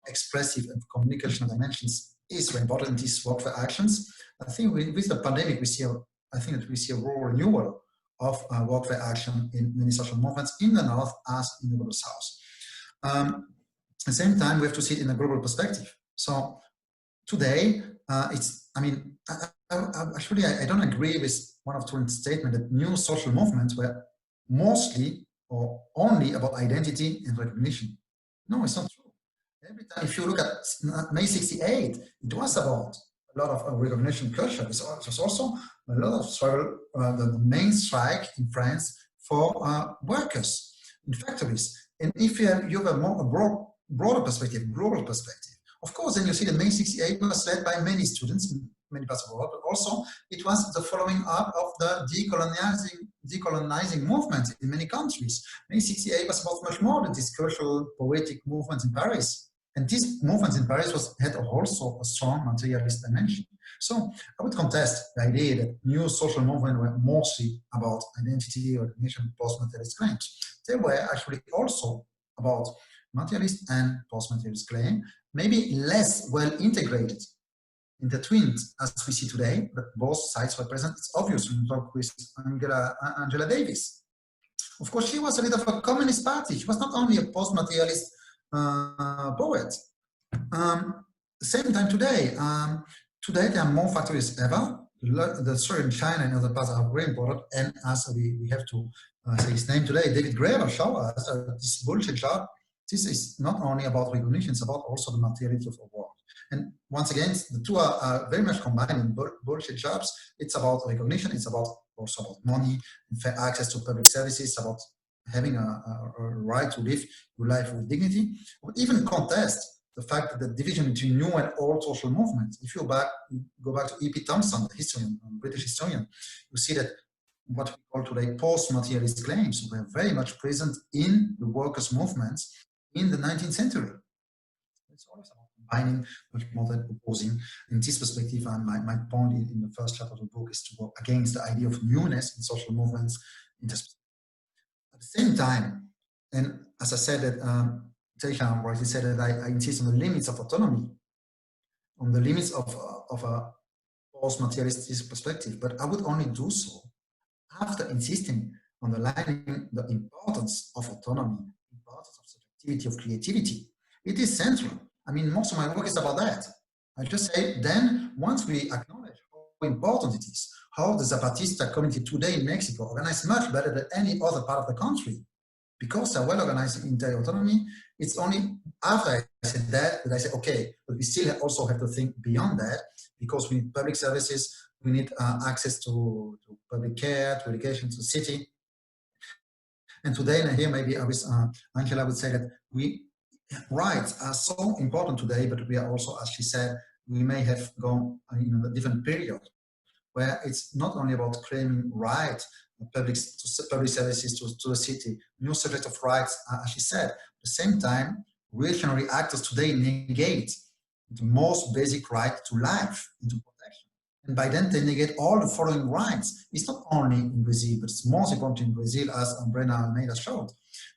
expressive and communicational dimensions is very important in these workfare actions. I think with the pandemic, we see a raw renewal of workfare action in many social movements in the North as in the global South. At the same time, we have to see it in a global perspective. So today, I don't agree with one of Turin's statement that new social movements were mostly or only about identity and recognition. No, it's not true. every time, if you look at May 68, it was about a lot of recognition culture. It was also a lot of struggle, the main strike in France for workers in factories. And if you have a broader perspective, global perspective, of course, then you see that May 68 was led by many students in many parts of the world, but also it was the following up of the decolonizing movement in many countries. May 68 was about much more than this cultural, poetic movement in Paris. And this movement in Paris had also a strong materialist dimension. So I would contest the idea that new social movements were mostly about identity or recognition, post-materialist claims. They were actually also about materialist and post-materialist claim, maybe less well integrated, intertwined as we see today, but both sides were present. It's obvious when you talk with Angela Davis. Of course, she was a leader of a communist party. She was not only a post-materialist poet. Same time today. Today there are more factories ever. The story in China and other parts are very important. And as we have to say his name today, David Graeber showed us this bullshit job. This is not only about recognition, it's about also the materiality of the world. And once again, the two are very much combined in bullshit jobs. It's about recognition, it's about also about money, fair access to public services, about having a right to live your life with dignity. But even contest the fact that the division between new and old social movements. If you go back to E.P. Thompson, the historian, British historian, you see that what we call today post-materialist claims were very much present in the workers' movements in the 19th century. It's always about combining much more than opposing. In this perspective, my point in the first chapter of the book is to go against the idea of newness in social movements. At the same time, and as I said that, Tejan rightly said that I insist on the limits of autonomy, on the limits of a post-materialist perspective, but I would only do so after insisting on underlining the importance of autonomy, the importance of subjectivity, of creativity. It is central. I mean, most of my work is about that. I just say, then once we acknowledge how important it is, how the Zapatista community today in Mexico organized much better than any other part of the country, because they're well organized in their autonomy, it's only after I said that I say, okay, but we still also have to think beyond that, because we need public services, we need access to public care, to education, to city. And today, and here maybe Angela would say that rights are so important today, but we are also, as she said, we may have gone in a different period where it's not only about claiming rights, public services to the city, new subject of rights, as she said. At the same time, reactionary actors today negate the most basic right to life and to protection. And by then they negate all the following rights. It's not only in Brazil, but it's most important in Brazil, as Brena Almeida showed.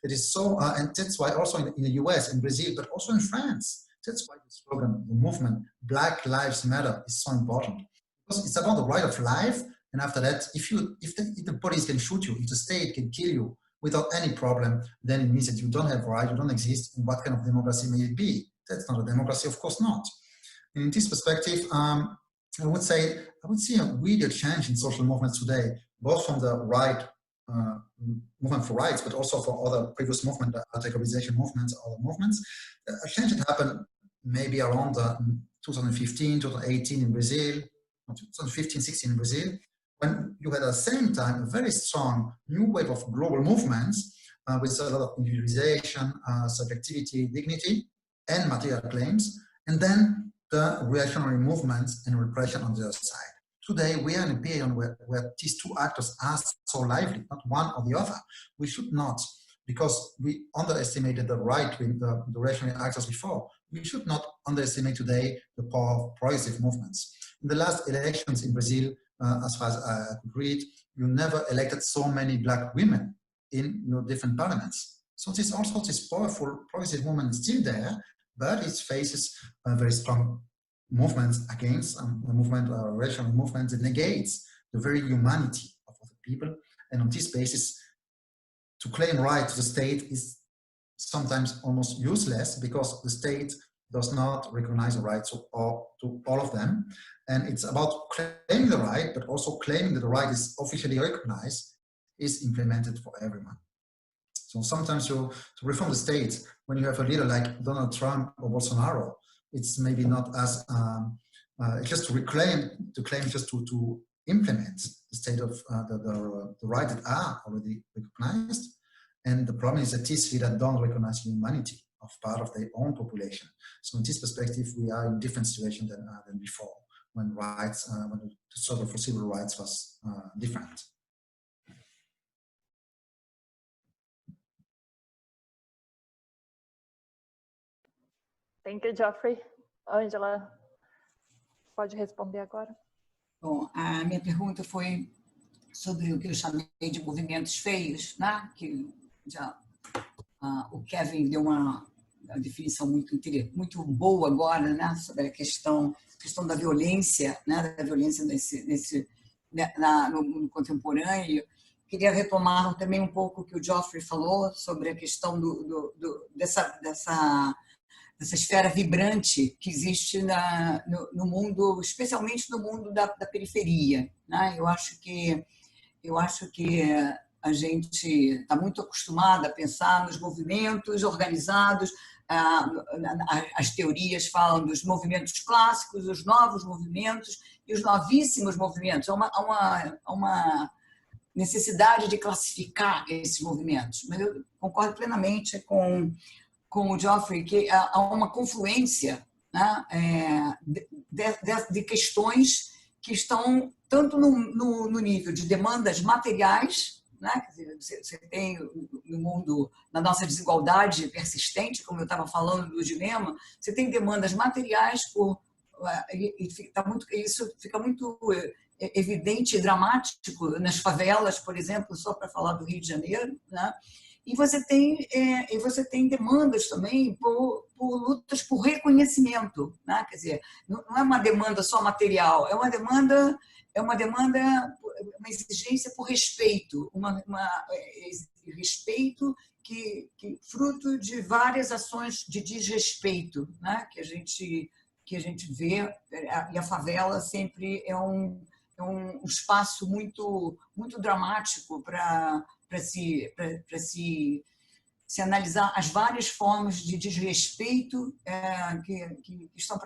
It is so, and that's why also in the US, in Brazil, but also in France. That's why the slogan, the movement, Black Lives Matter, is so important. Because it's about the right of life. And after that, if the police can shoot you, if the state can kill you without any problem, then it means that you don't have right, you don't exist. And what kind of democracy may it be? That's not a democracy, of course not. And in this perspective, I would see a real change in social movements today, both from the right movement for rights, but also for other previous movements, anti-globalization movements, other movements. A change that happened maybe around 2015, 2018 in Brazil, 2015, 16 in Brazil, when you had at the same time a very strong new wave of global movements with a lot of individualization, subjectivity, dignity, and material claims, and then the reactionary movements and repression on the other side. Today, we are in a period where these two actors are so lively, not one or the other. We should not, because we underestimated the right-wing, the reactionary actors before, we should not underestimate today the power of progressive movements. In the last elections in Brazil, as far as I could read, you never elected so many Black women in your different parliaments. So this also this powerful progressive movement is still there, but it faces very strong movements against a movement, a racial movement that negates the very humanity of other people. And on this basis, to claim right to the state is sometimes almost useless because the state does not recognize the rights to all of them. And it's about claiming the right, but also claiming that the right is officially recognized, is implemented for everyone. So sometimes to reform the state, when you have a leader like Donald Trump or Bolsonaro, it's maybe not as just to claim just to implement the state of the rights that are already recognized. And the problem is that these leaders don't recognize humanity of part of their own population. So in this perspective, we are in a different situation than before, when rights, when the struggle for civil rights was different. Thank you, Geoffrey. Angela, pode responder agora? Bom, a minha pergunta foi sobre o que eu chamei de movimentos feios, né? Que já o Kevin deu uma definição muito boa agora, né? Sobre a questão da violência, né? Da violência no mundo contemporâneo. Queria retomar também um pouco o que o Geoffrey falou sobre a questão dessa esfera vibrante que existe no mundo, especialmente no mundo da periferia, né? Eu acho que a gente está muito acostumada a pensar nos movimentos organizados. As teorias falam dos movimentos clássicos, os novos movimentos e os novíssimos movimentos. Há uma necessidade de classificar esses movimentos, mas eu concordo plenamente com o Geoffrey que há uma confluência, né, de questões que estão tanto no nível de demandas materiais, né? Quer dizer, você tem no mundo, na nossa desigualdade persistente, como eu estava falando do dilema, você tem demandas materiais isso fica muito evidente e dramático nas favelas, por exemplo, só para falar do Rio de Janeiro, né? E você tem demandas também por lutas por reconhecimento, né? Quer dizer, não é uma demanda só material, é uma exigência por respeito, respeito que fruto de várias ações de desrespeito, né? Que a gente vê, e a favela sempre é um espaço muito dramático para se analisar as várias formas de desrespeito que estão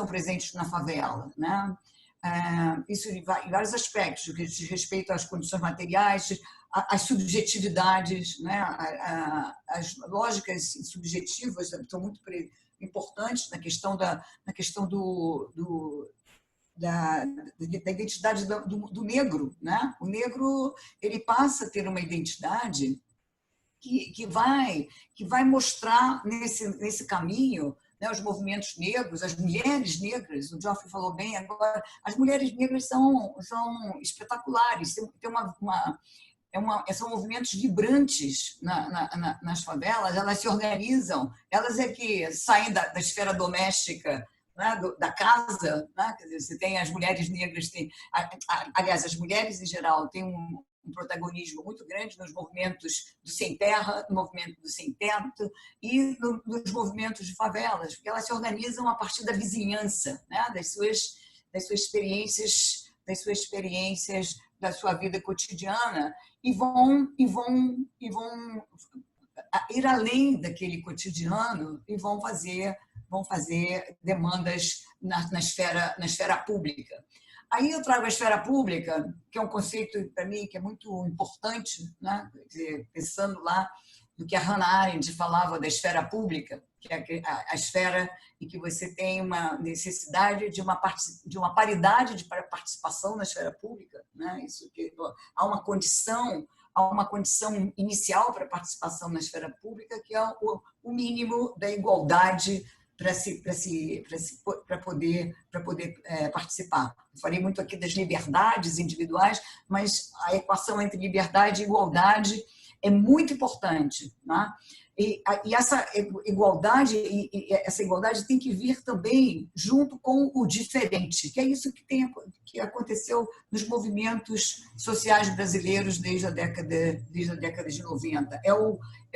presentes na favela, né? Isso em vários aspectos, o que diz respeito às condições materiais, às subjetividades, né? As lógicas subjetivas são muito importantes na questão da identidade do negro, né? O negro ele passa a ter uma identidade que vai mostrar nesse caminho, né, os movimentos negros, as mulheres negras. O Geoffrey falou bem agora, as mulheres negras são espetaculares, são movimentos vibrantes nas favelas, elas se organizam, elas é que saem da esfera doméstica, né, da casa, né? Quer dizer, você tem as mulheres negras, aliás, as mulheres em geral têm um protagonismo muito grande nos movimentos do sem terra, no movimento do sem teto e nos movimentos de favelas, porque elas se organizam a partir da vizinhança, né? das suas experiências, da sua vida cotidiana e vão ir além daquele cotidiano e vão fazer demandas na esfera pública. Aí eu trago a esfera pública, que é um conceito, para mim, que é muito importante, né? Quer dizer, pensando lá no que a Hannah Arendt falava da esfera pública, que é a esfera em que você tem uma necessidade de uma paridade de participação na esfera pública, né? Isso que há uma condição inicial para a participação na esfera pública, que é o mínimo da igualdade para poder participar. Eu falei muito aqui das liberdades individuais, mas a equação entre liberdade e igualdade é muito importante, né? E essa igualdade tem que vir também junto com o diferente, que é isso que aconteceu nos movimentos sociais brasileiros desde a década de 90. É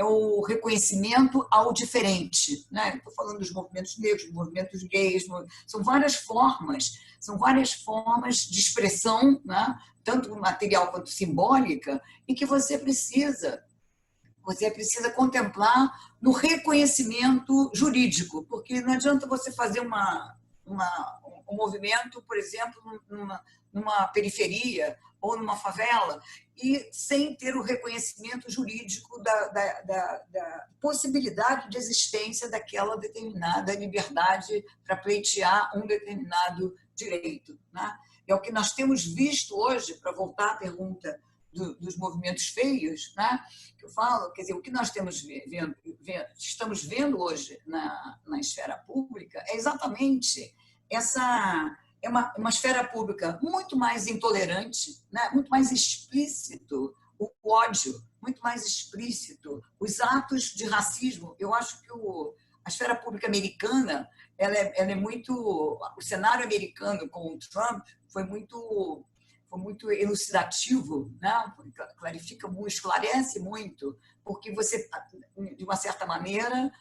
o reconhecimento ao diferente, né? Estou falando dos movimentos negros, dos movimentos gays, são várias formas de expressão, né? Tanto material quanto simbólica, e que você precisa Você precisa contemplar no reconhecimento jurídico, porque não adianta você fazer um movimento, por exemplo, numa periferia ou numa favela, e sem ter o reconhecimento jurídico da possibilidade de existência daquela determinada liberdade para pleitear um determinado direito, né? É o que nós temos visto hoje, para voltar à pergunta dos movimentos feios, né? Que eu falo, quer dizer, o que nós estamos vendo hoje na esfera pública é exatamente uma esfera pública muito mais intolerante, né? Muito mais explícito o ódio, muito mais explícito os atos de racismo. Eu acho que a esfera pública americana, ela é muito... O cenário americano com o Trump foi muito elucidativo, né? Clarifica muito, esclarece muito, porque você, de uma certa maneira,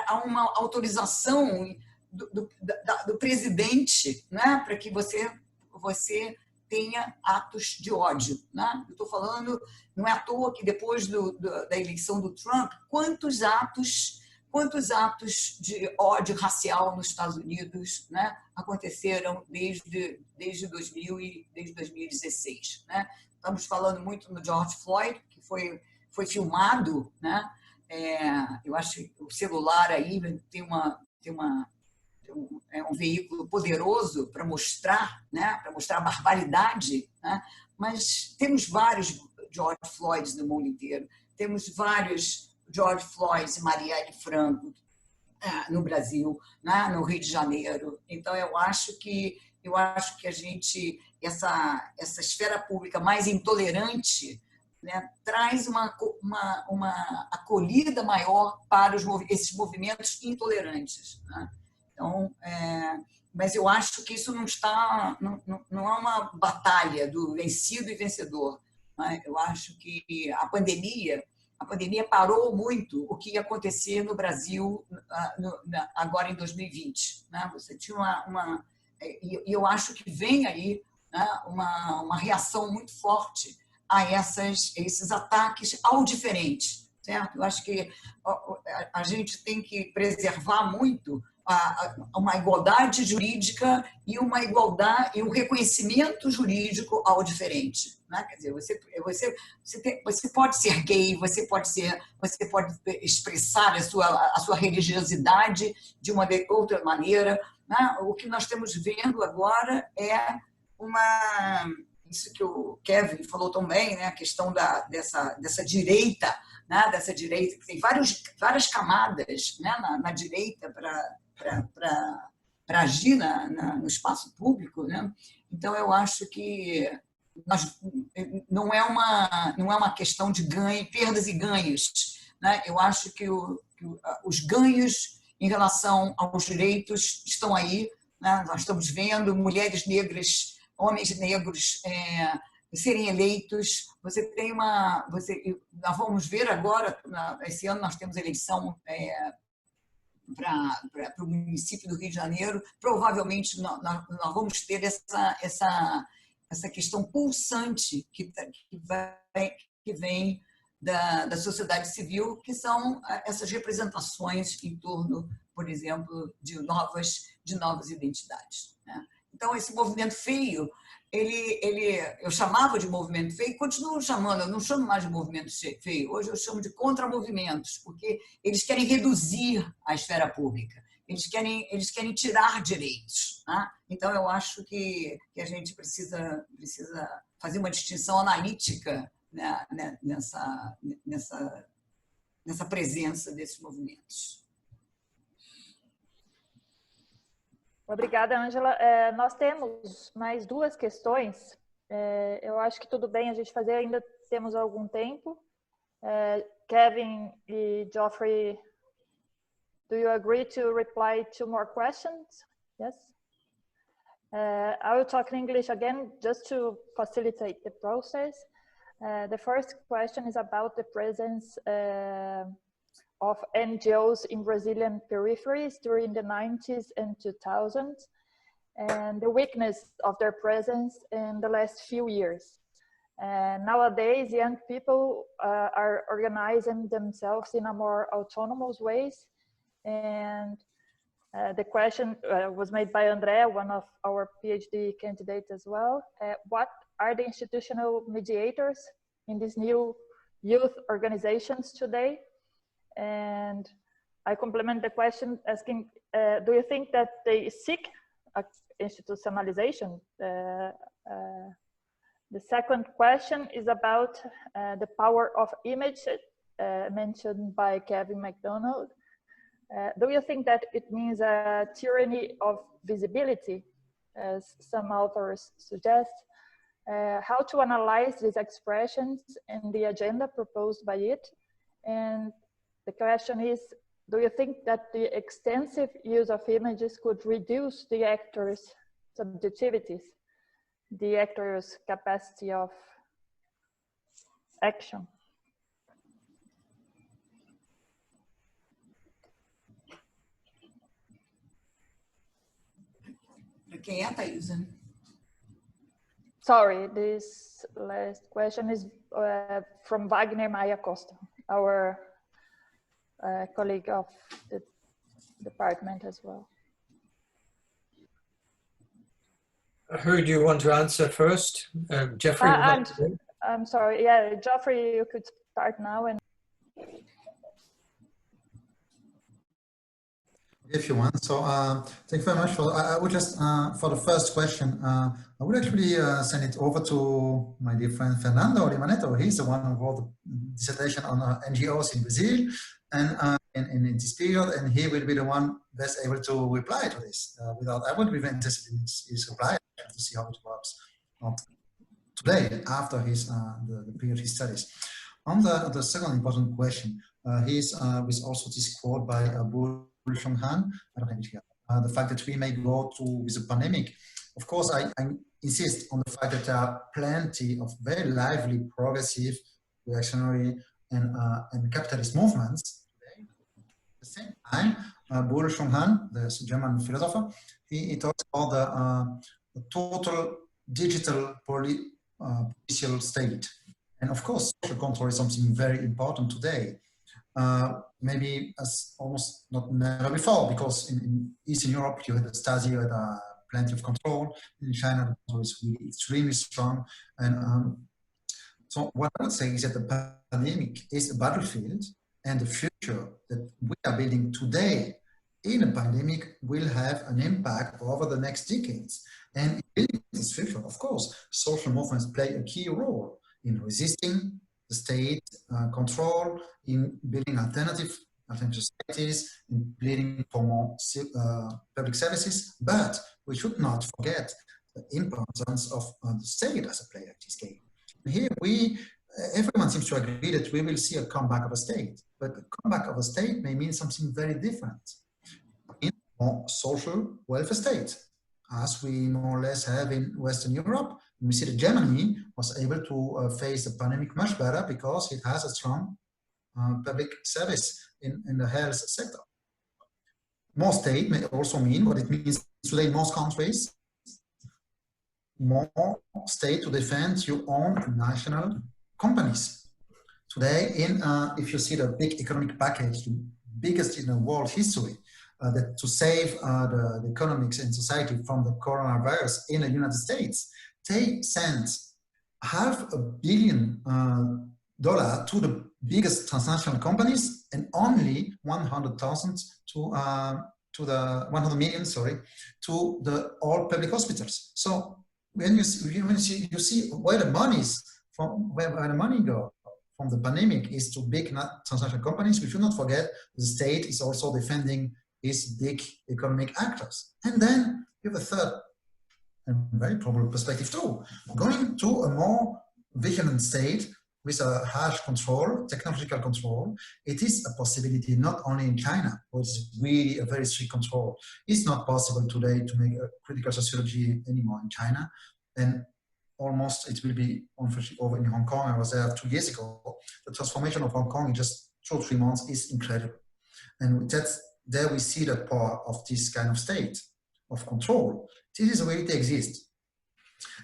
há uma autorização do presidente, né? Para que você tenha atos de ódio, né? Eu estou falando, não é à toa que depois da eleição do Trump, quantos atos de ódio racial nos Estados Unidos, né, aconteceram desde 2016. Né? Estamos falando muito no George Floyd, que foi filmado, né? Eu acho que o celular aí é um veículo poderoso para mostrar, né, para mostrar a barbaridade, né? Mas temos vários George Floyds no mundo inteiro, temos vários George Floyd e Marielle Franco no Brasil, né, no Rio de Janeiro. Então, eu acho que a gente, essa esfera pública mais intolerante, né, traz uma acolhida maior para esses movimentos intolerantes, né? Então, mas eu acho que isso não é uma batalha do vencido e vencedor, né? Eu acho que a pandemia parou muito o que ia acontecer no Brasil agora em 2020. Né? Você tinha e eu acho que vem aí, né, uma reação muito forte a esses ataques ao diferente. Certo? Eu acho que a gente tem que preservar muito uma igualdade jurídica e um reconhecimento jurídico ao diferente, né? Quer dizer, você pode ser gay, você pode expressar a sua religiosidade de uma outra maneira, né? O que nós estamos vendo agora é isso que o Kevin falou também, né? A questão dessa direita, né? Dessa direita que tem várias camadas, né? na direita para agir no espaço público, né? Então, eu acho que não é uma questão de perdas e ganhos, né? Eu acho que os ganhos em relação aos direitos estão aí, né? Nós estamos vendo mulheres negras, homens negros serem eleitos. Nós vamos ver agora, esse ano nós temos eleição para o município do Rio de Janeiro. Provavelmente nós vamos ter essa questão pulsante que vem da sociedade civil, que são essas representações em torno, por exemplo, de novas identidades, né? Então, esse movimento feio, eu chamava de movimento feio, continuo chamando, eu não chamo mais de movimento feio, hoje eu chamo de contramovimentos, porque eles querem reduzir a esfera pública, eles querem tirar direitos, né? Então, eu acho que a gente precisa fazer uma distinção analítica, né, nessa presença desses movimentos. Obrigada, Ângela. Nós temos mais duas questões. Eu acho que tudo bem a gente fazer, ainda temos algum tempo. Kevin e Geoffrey, do you agree to reply to more questions? Yes? I will talk in English again, just to facilitate the process. The first question is about the presence of NGOs in Brazilian peripheries during the 90s and 2000s, and the weakness of their presence in the last few years. Nowadays, young people are organizing themselves in a more autonomous ways. And the question was made by Andrea, one of our PhD candidates as well. What are the institutional mediators in these new youth organizations today? And I complement the question asking, do you think that they seek institutionalization? The second question is about the power of image mentioned by Kevin McDonald. Do you think that it means a tyranny of visibility, as some authors suggest? How to analyze these expressions and the agenda proposed by it? And the question is, do you think that the extensive use of images could reduce the actors' subjectivities, the actors' capacity of action? Quem é, Thaisa? Sorry, this last question is from Wagner Maia Costa, our colleague of the department as well. Who do you want to answer first? Geoffrey? I'm sorry, yeah, Geoffrey, you could start now. And if you want. So thank you very much for, I would just, for the first question, I would actually send it over to my dear friend Fernando Limanetto. He's the one who wrote the dissertation on NGOs in Brazil and in this period, and he will be the one best able to reply to this. I would be very interested in his reply to see how it works today after his the period he studies. On the second important question, was also this quote by Han, I don't have it here. The fact that we may go through with a pandemic. Of course, I insist on the fact that there are plenty of very lively, progressive, reactionary, and capitalist movements today. At the same time, Han, the German philosopher, he talks about the total digital political state. And of course, social control is something very important today. Maybe as almost not never before, because in Eastern Europe you had the Stasi, you had plenty of control. In China, the control is really extremely strong. And so what I would say is that the pandemic is a battlefield, and the future that we are building today in a pandemic will have an impact over the next decades. And in building this future, of course, social movements play a key role in resisting the state control, in building alternative societies, in pleading for more public services. But we should not forget the importance of the state as a player in this game. Here everyone seems to agree that we will see a comeback of a state, but the comeback of a state may mean something very different. In a more social welfare state, as we more or less have in Western Europe. We see that Germany was able to face the pandemic much better because it has a strong public service in the health sector. More state may also mean what it means today in most countries, more state to defend your own national companies. Today, if you see the big economic package, the biggest in the world history, that to save the economics and society from the coronavirus in the United States, they sent $500 million to the biggest transnational companies and only 100,000 to the 100 million, sorry, to the all public hospitals. So when you see where the money is from, where the money go from the pandemic is to big transnational companies, we should not forget the state is also defending its big economic actors. And then you have a third and very probable perspective too. Going to a more vigilant state with a harsh control, technological control, it is a possibility not only in China, which is really a very strict control. It's not possible today to make a critical sociology anymore in China. And almost it will be unfortunately over in Hong Kong. I was there 2 years ago. The transformation of Hong Kong in just 2 or 3 months is incredible. And there we see the power of this kind of state of control. This is the way it exists.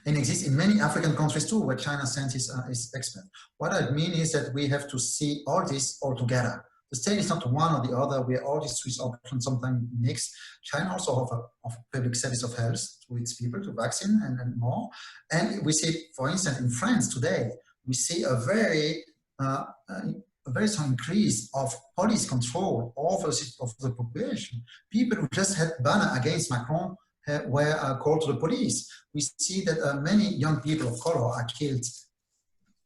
and exists in many African countries too, where China sends its expert. What I mean is that we have to see all this all together. The state is not one or the other, where all these three options sometimes mix. China also offers public service of health to its people, to vaccine and more. And we see, for instance, in France today, we see a very strong increase of police control over the population. People who just had banner against Macron were called to the police. We see that many young people of color are killed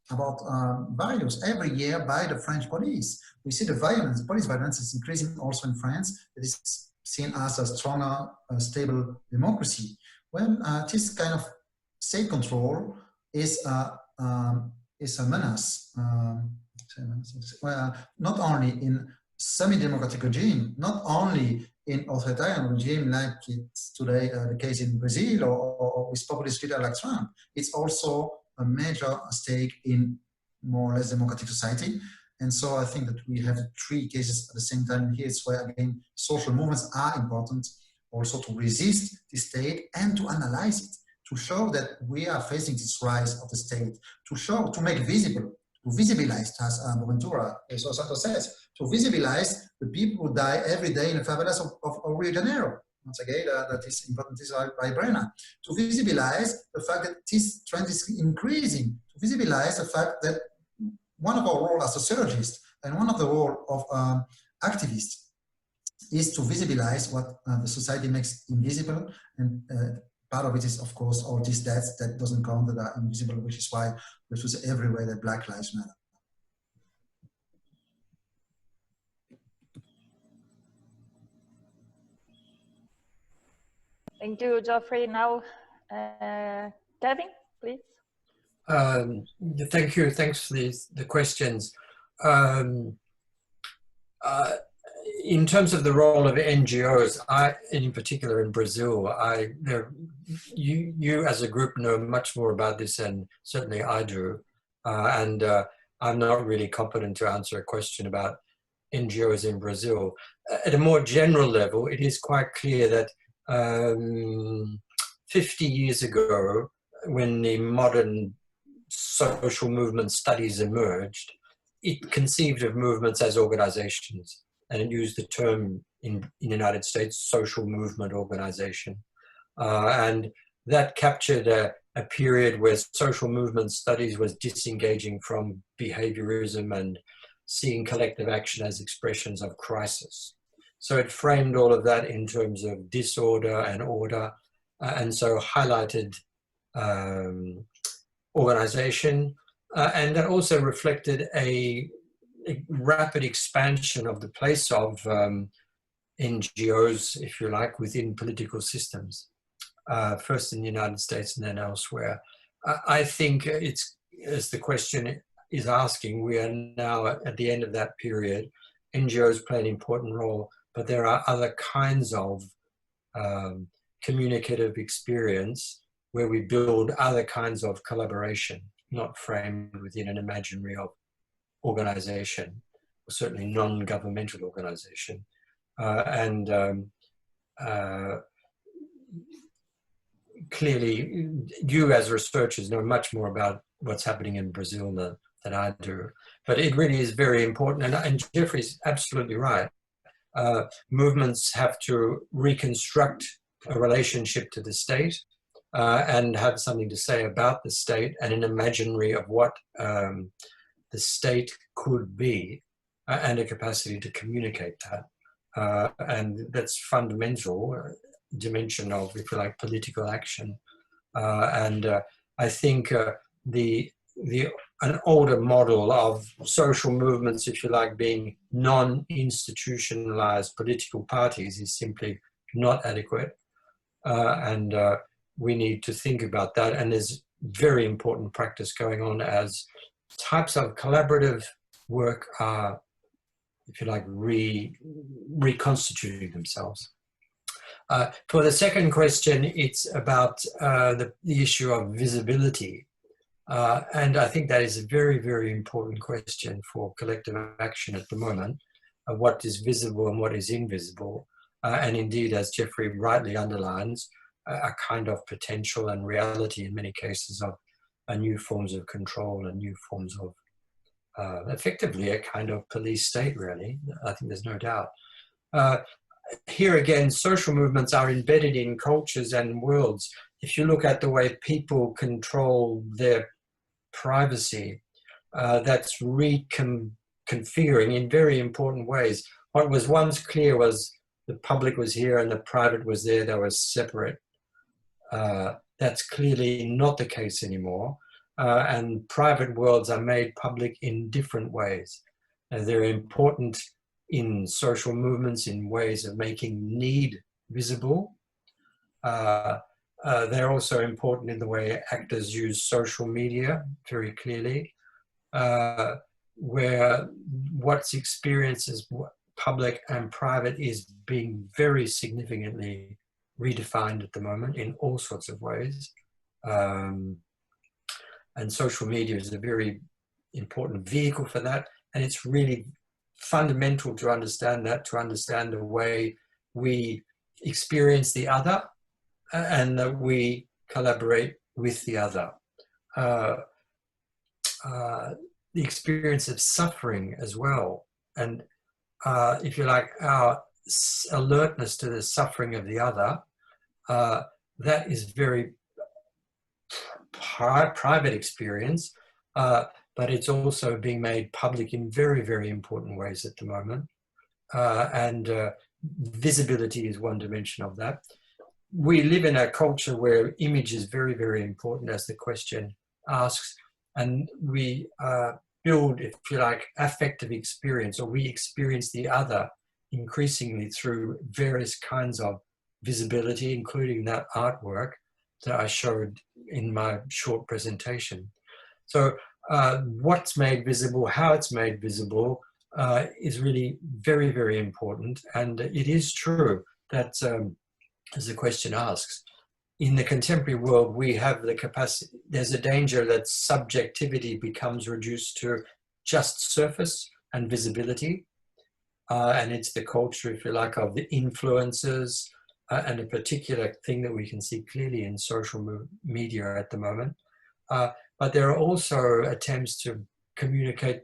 about various every year by the French police. We see the violence, police violence is increasing also in France. It is seen as a stronger, stable democracy. When this kind of state control is a menace, not only in semi-democratic regime, not only in authoritarian regime like it's today the case in Brazil or with populist leader like Trump, it's also a major stake in more or less democratic society. And so I think that we have three cases at the same time. Here it's where, again, social movements are important also to resist the state and to analyze it, to show that we are facing this rise of the state, to show, to make visible, to visibilize, as Boaventura Santos says, to visibilize the people who die every day in the favelas of Rio de Janeiro. Once again, that is important, this is by Brenner. To visibilize the fact that this trend is increasing, to visibilize the fact that one of our roles as sociologists and one of the role of activists is to visibilize what the society makes invisible, and part of it is, of course, all these deaths that doesn't count, that are invisible, which is why we should say everywhere that Black Lives Matter. Thank you, Geoffrey. Now, Kevin, please. Thank you. Thanks for the questions. In terms of the role of NGOs, in particular in Brazil, you as a group know much more about this than certainly I do, and I'm not really competent to answer a question about NGOs in Brazil. At a more general level, it is quite clear that 50 years ago, when the modern social movement studies emerged, it conceived of movements as organizations, and it used the term in the United States, social movement organization. And that captured a period where social movement studies was disengaging from behaviorism and seeing collective action as expressions of crisis. So it framed all of that in terms of disorder and order, and so highlighted organization, and that also reflected a rapid expansion of the place of NGOs, if you like, within political systems, first in the United States and then elsewhere. I think it's, as the question is asking, we are now at the end of that period. NGOs play an important role, but there are other kinds of communicative experience where we build other kinds of collaboration, not framed within an imaginary of organization, or certainly non-governmental organization. Clearly, you as researchers know much more about what's happening in Brazil than I do, but it really is very important, and Geoffrey's absolutely right. Movements have to reconstruct a relationship to the state and have something to say about the state and an imaginary of what the state could be and a capacity to communicate that. And that's fundamental dimension of, if you like, political action. I think an older model of social movements, if you like, being non-institutionalized political parties is simply not adequate. We need to think about that. And there's very important practice going on as types of collaborative work are, if you like, reconstituting themselves. For the second question, it's about the issue of visibility. And I think that is a very, very important question for collective action at the moment, of what is visible and what is invisible. And indeed, as Geoffrey rightly underlines, a kind of potential and reality in many cases of new forms of control and new forms of effectively a kind of police state, really. I think there's no doubt. Here again, social movements are embedded in cultures and worlds. If you look at the way people control their privacy, that's reconfiguring in very important ways. What was once clear was the public was here and the private was there, they were separate. That's clearly not the case anymore. And private worlds are made public in different ways. They're important in social movements in ways of making need visible. They're also important in the way actors use social media very clearly, where what's experienced as public and private is being very significantly redefined at the moment in all sorts of ways. And social media is a very important vehicle for that. And it's really fundamental to understand that, to understand the way we experience the other and that we collaborate with the other. The experience of suffering as well. And if you like, our alertness to the suffering of the other, that is very private experience, but it's also being made public in very, very important ways at the moment. And visibility is one dimension of that. We live in a culture where image is very, very important, as the question asks, and we build, if you like, affective experience, or we experience the other increasingly through various kinds of visibility, including that artwork that I showed in my short presentation. So what's made visible, how it's made visible is really very, very important. And it is true that, as the question asks, in the contemporary world, we have the capacity, there's a danger that subjectivity becomes reduced to just surface and visibility. And it's the culture, if you like, of the influences, and a particular thing that we can see clearly in social media at the moment. But there are also attempts to communicate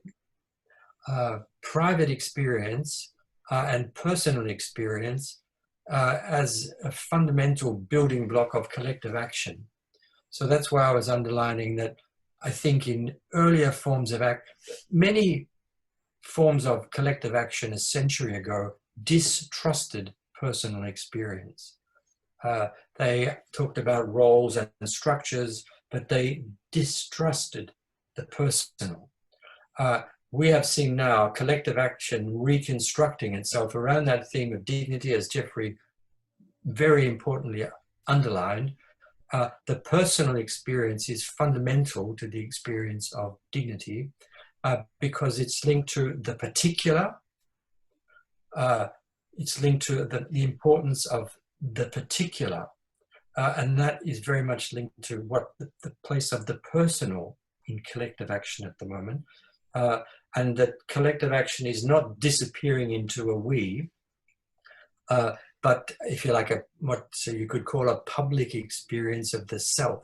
private experience and personal experience as a fundamental building block of collective action. So that's why I was underlining that I think in earlier forms of many forms of collective action a century ago distrusted personal experience. They talked about roles and structures, but they distrusted the personal. We have seen now collective action reconstructing itself around that theme of dignity, as Geoffrey very importantly underlined. The personal experience is fundamental to the experience of dignity because it's linked to the particular. It's linked to the importance of the particular. And that is very much linked to what the place of the personal in collective action at the moment. And that collective action is not disappearing into a we, but if you like, what you could call a public experience of the self.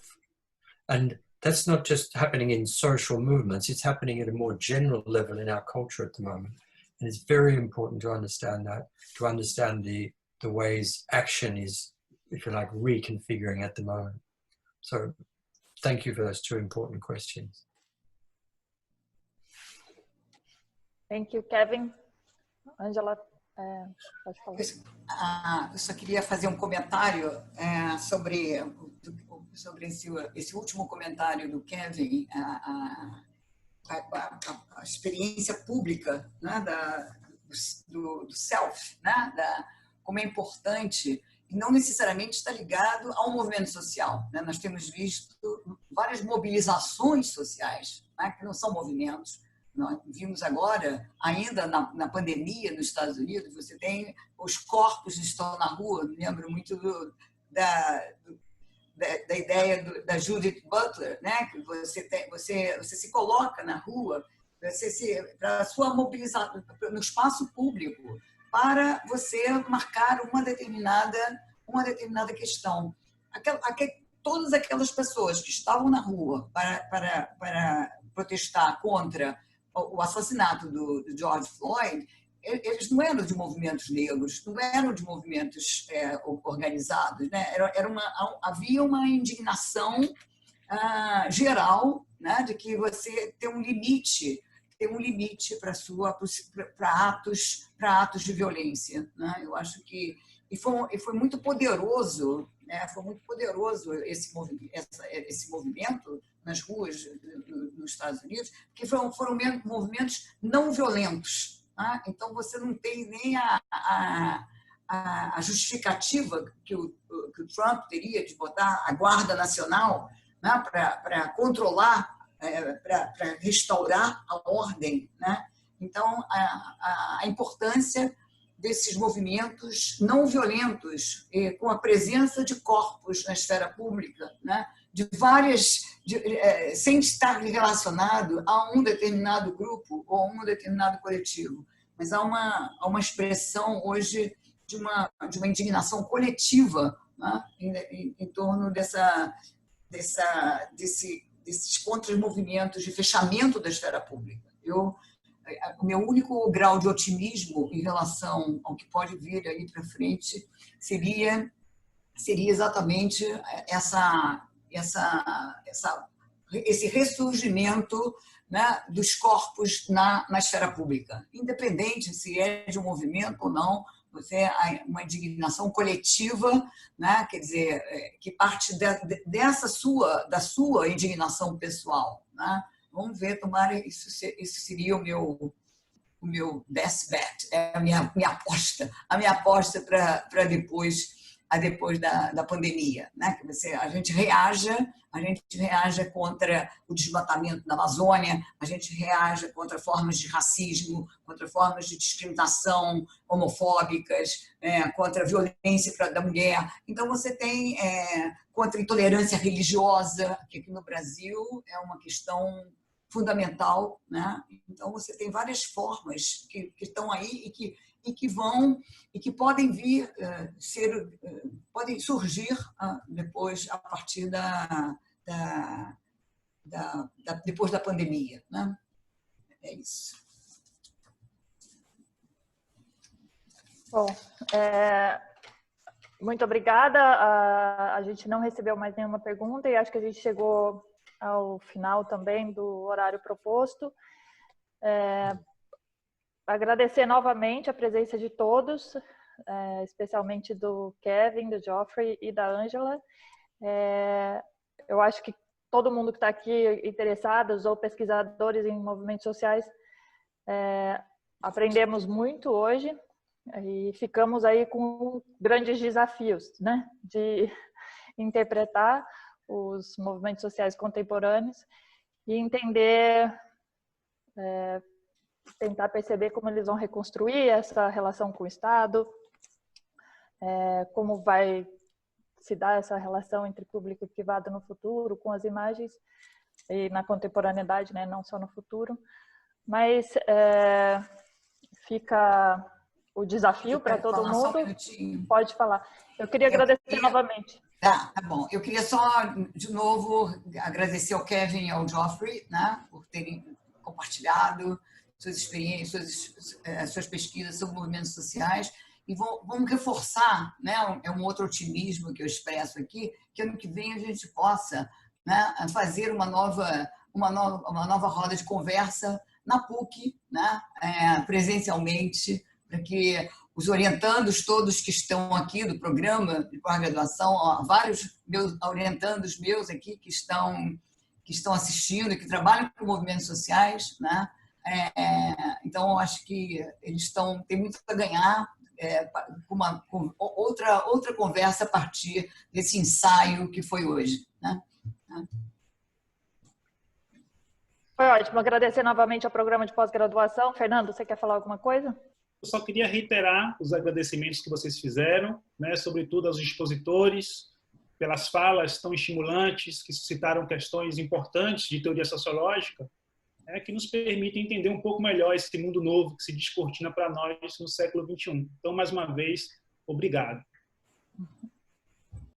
And that's not just happening in social movements, it's happening at a more general level in our culture at the moment. And it's very important to understand that, to understand the ways action is, if you like, reconfiguring at the moment. So thank you for those two important questions. Thank you, Kevin. Angela, pode falar. Eu só queria fazer um comentário sobre esse último comentário do Kevin, a experiência pública, né, do self, né, como é importante, e não necessariamente está ligado ao movimento social. Né? Nós temos visto várias mobilizações sociais, né, que não são movimentos. Nós vimos agora, ainda na pandemia nos Estados Unidos, você tem os corpos que estão na rua. Me lembro muito da ideia da Judith Butler, né? Que você se coloca na rua, para a sua mobilização no espaço público, para você marcar uma determinada questão. todas aquelas pessoas que estavam na rua para protestar contra o assassinato do George Floyd, eles não eram de movimentos negros, não eram de movimentos organizados, né? Havia uma indignação geral, né, de que você tem um limite para atos de violência, né? Eu acho que foi muito poderoso, né? Foi muito poderoso esse movimento nas ruas nos Estados Unidos, porque foram movimentos não violentos, tá? Então você não tem nem a justificativa que o Trump teria de botar a Guarda Nacional, né, para controlar, para restaurar a ordem, né? Então a importância desses movimentos não violentos, com a presença de corpos na esfera pública, né? Sem estar relacionado a um determinado grupo ou a um determinado coletivo, mas há uma expressão hoje de uma indignação coletiva, né, em torno desses contra-movimentos de fechamento da esfera pública. O meu único grau de otimismo em relação ao que pode vir aí para frente seria exatamente esse ressurgimento, né, dos corpos na esfera pública, independente se é de um movimento ou não. Você uma indignação coletiva, né, quer dizer, que parte da sua indignação pessoal, né? Vamos ver, tomara, isso seria o meu best bet, a minha aposta para depois da pandemia, né? Que a gente reaja contra o desmatamento da Amazônia, a gente reaja contra formas de racismo, contra formas de discriminação homofóbicas, contra a violência da mulher. Então você tem contra a intolerância religiosa, que aqui no Brasil é uma questão fundamental, né? Então você tem várias formas que estão aí e que podem vir podem surgir depois, a partir depois da pandemia, né? É isso. Bom, muito obrigada. A gente não recebeu mais nenhuma pergunta e acho que a gente chegou ao final também do horário proposto. Agradecer novamente a presença de todos, especialmente do Kevin, do Geoffrey e da Angela. Eu acho que todo mundo que está aqui interessados ou pesquisadores em movimentos sociais, aprendemos muito hoje e ficamos aí com grandes desafios, né, de interpretar os movimentos sociais contemporâneos e entender, tentar perceber como eles vão reconstruir essa relação com o Estado, como vai se dar essa relação entre público e privado no futuro, com as imagens, e na contemporaneidade, né, não só no futuro. Mas fica o desafio para todo mundo. Pode falar. Eu queria agradecer novamente. Tá bom. Eu queria só, de novo, agradecer ao Kevin e ao Geoffrey, né, por terem compartilhado suas experiências, suas pesquisas sobre movimentos sociais. E vamos reforçar, né, um outro otimismo que eu expresso aqui, que ano que vem a gente possa, né, fazer uma nova roda de conversa na PUC, né, presencialmente, para que os orientandos todos que estão aqui do programa de pós-graduação, vários orientandos meus aqui que estão assistindo, que trabalham com movimentos sociais, né? Então, acho que eles têm muito a ganhar com outra conversa a partir desse ensaio que foi hoje, né? Foi ótimo. Agradecer novamente ao programa de pós-graduação. Fernando, você quer falar alguma coisa? Eu só queria reiterar os agradecimentos que vocês fizeram, né, sobretudo aos expositores, pelas falas tão estimulantes, que suscitaram questões importantes de teoria sociológica, que nos permitem entender um pouco melhor esse mundo novo que se descortina para nós no século XXI. Então, mais uma vez, obrigado.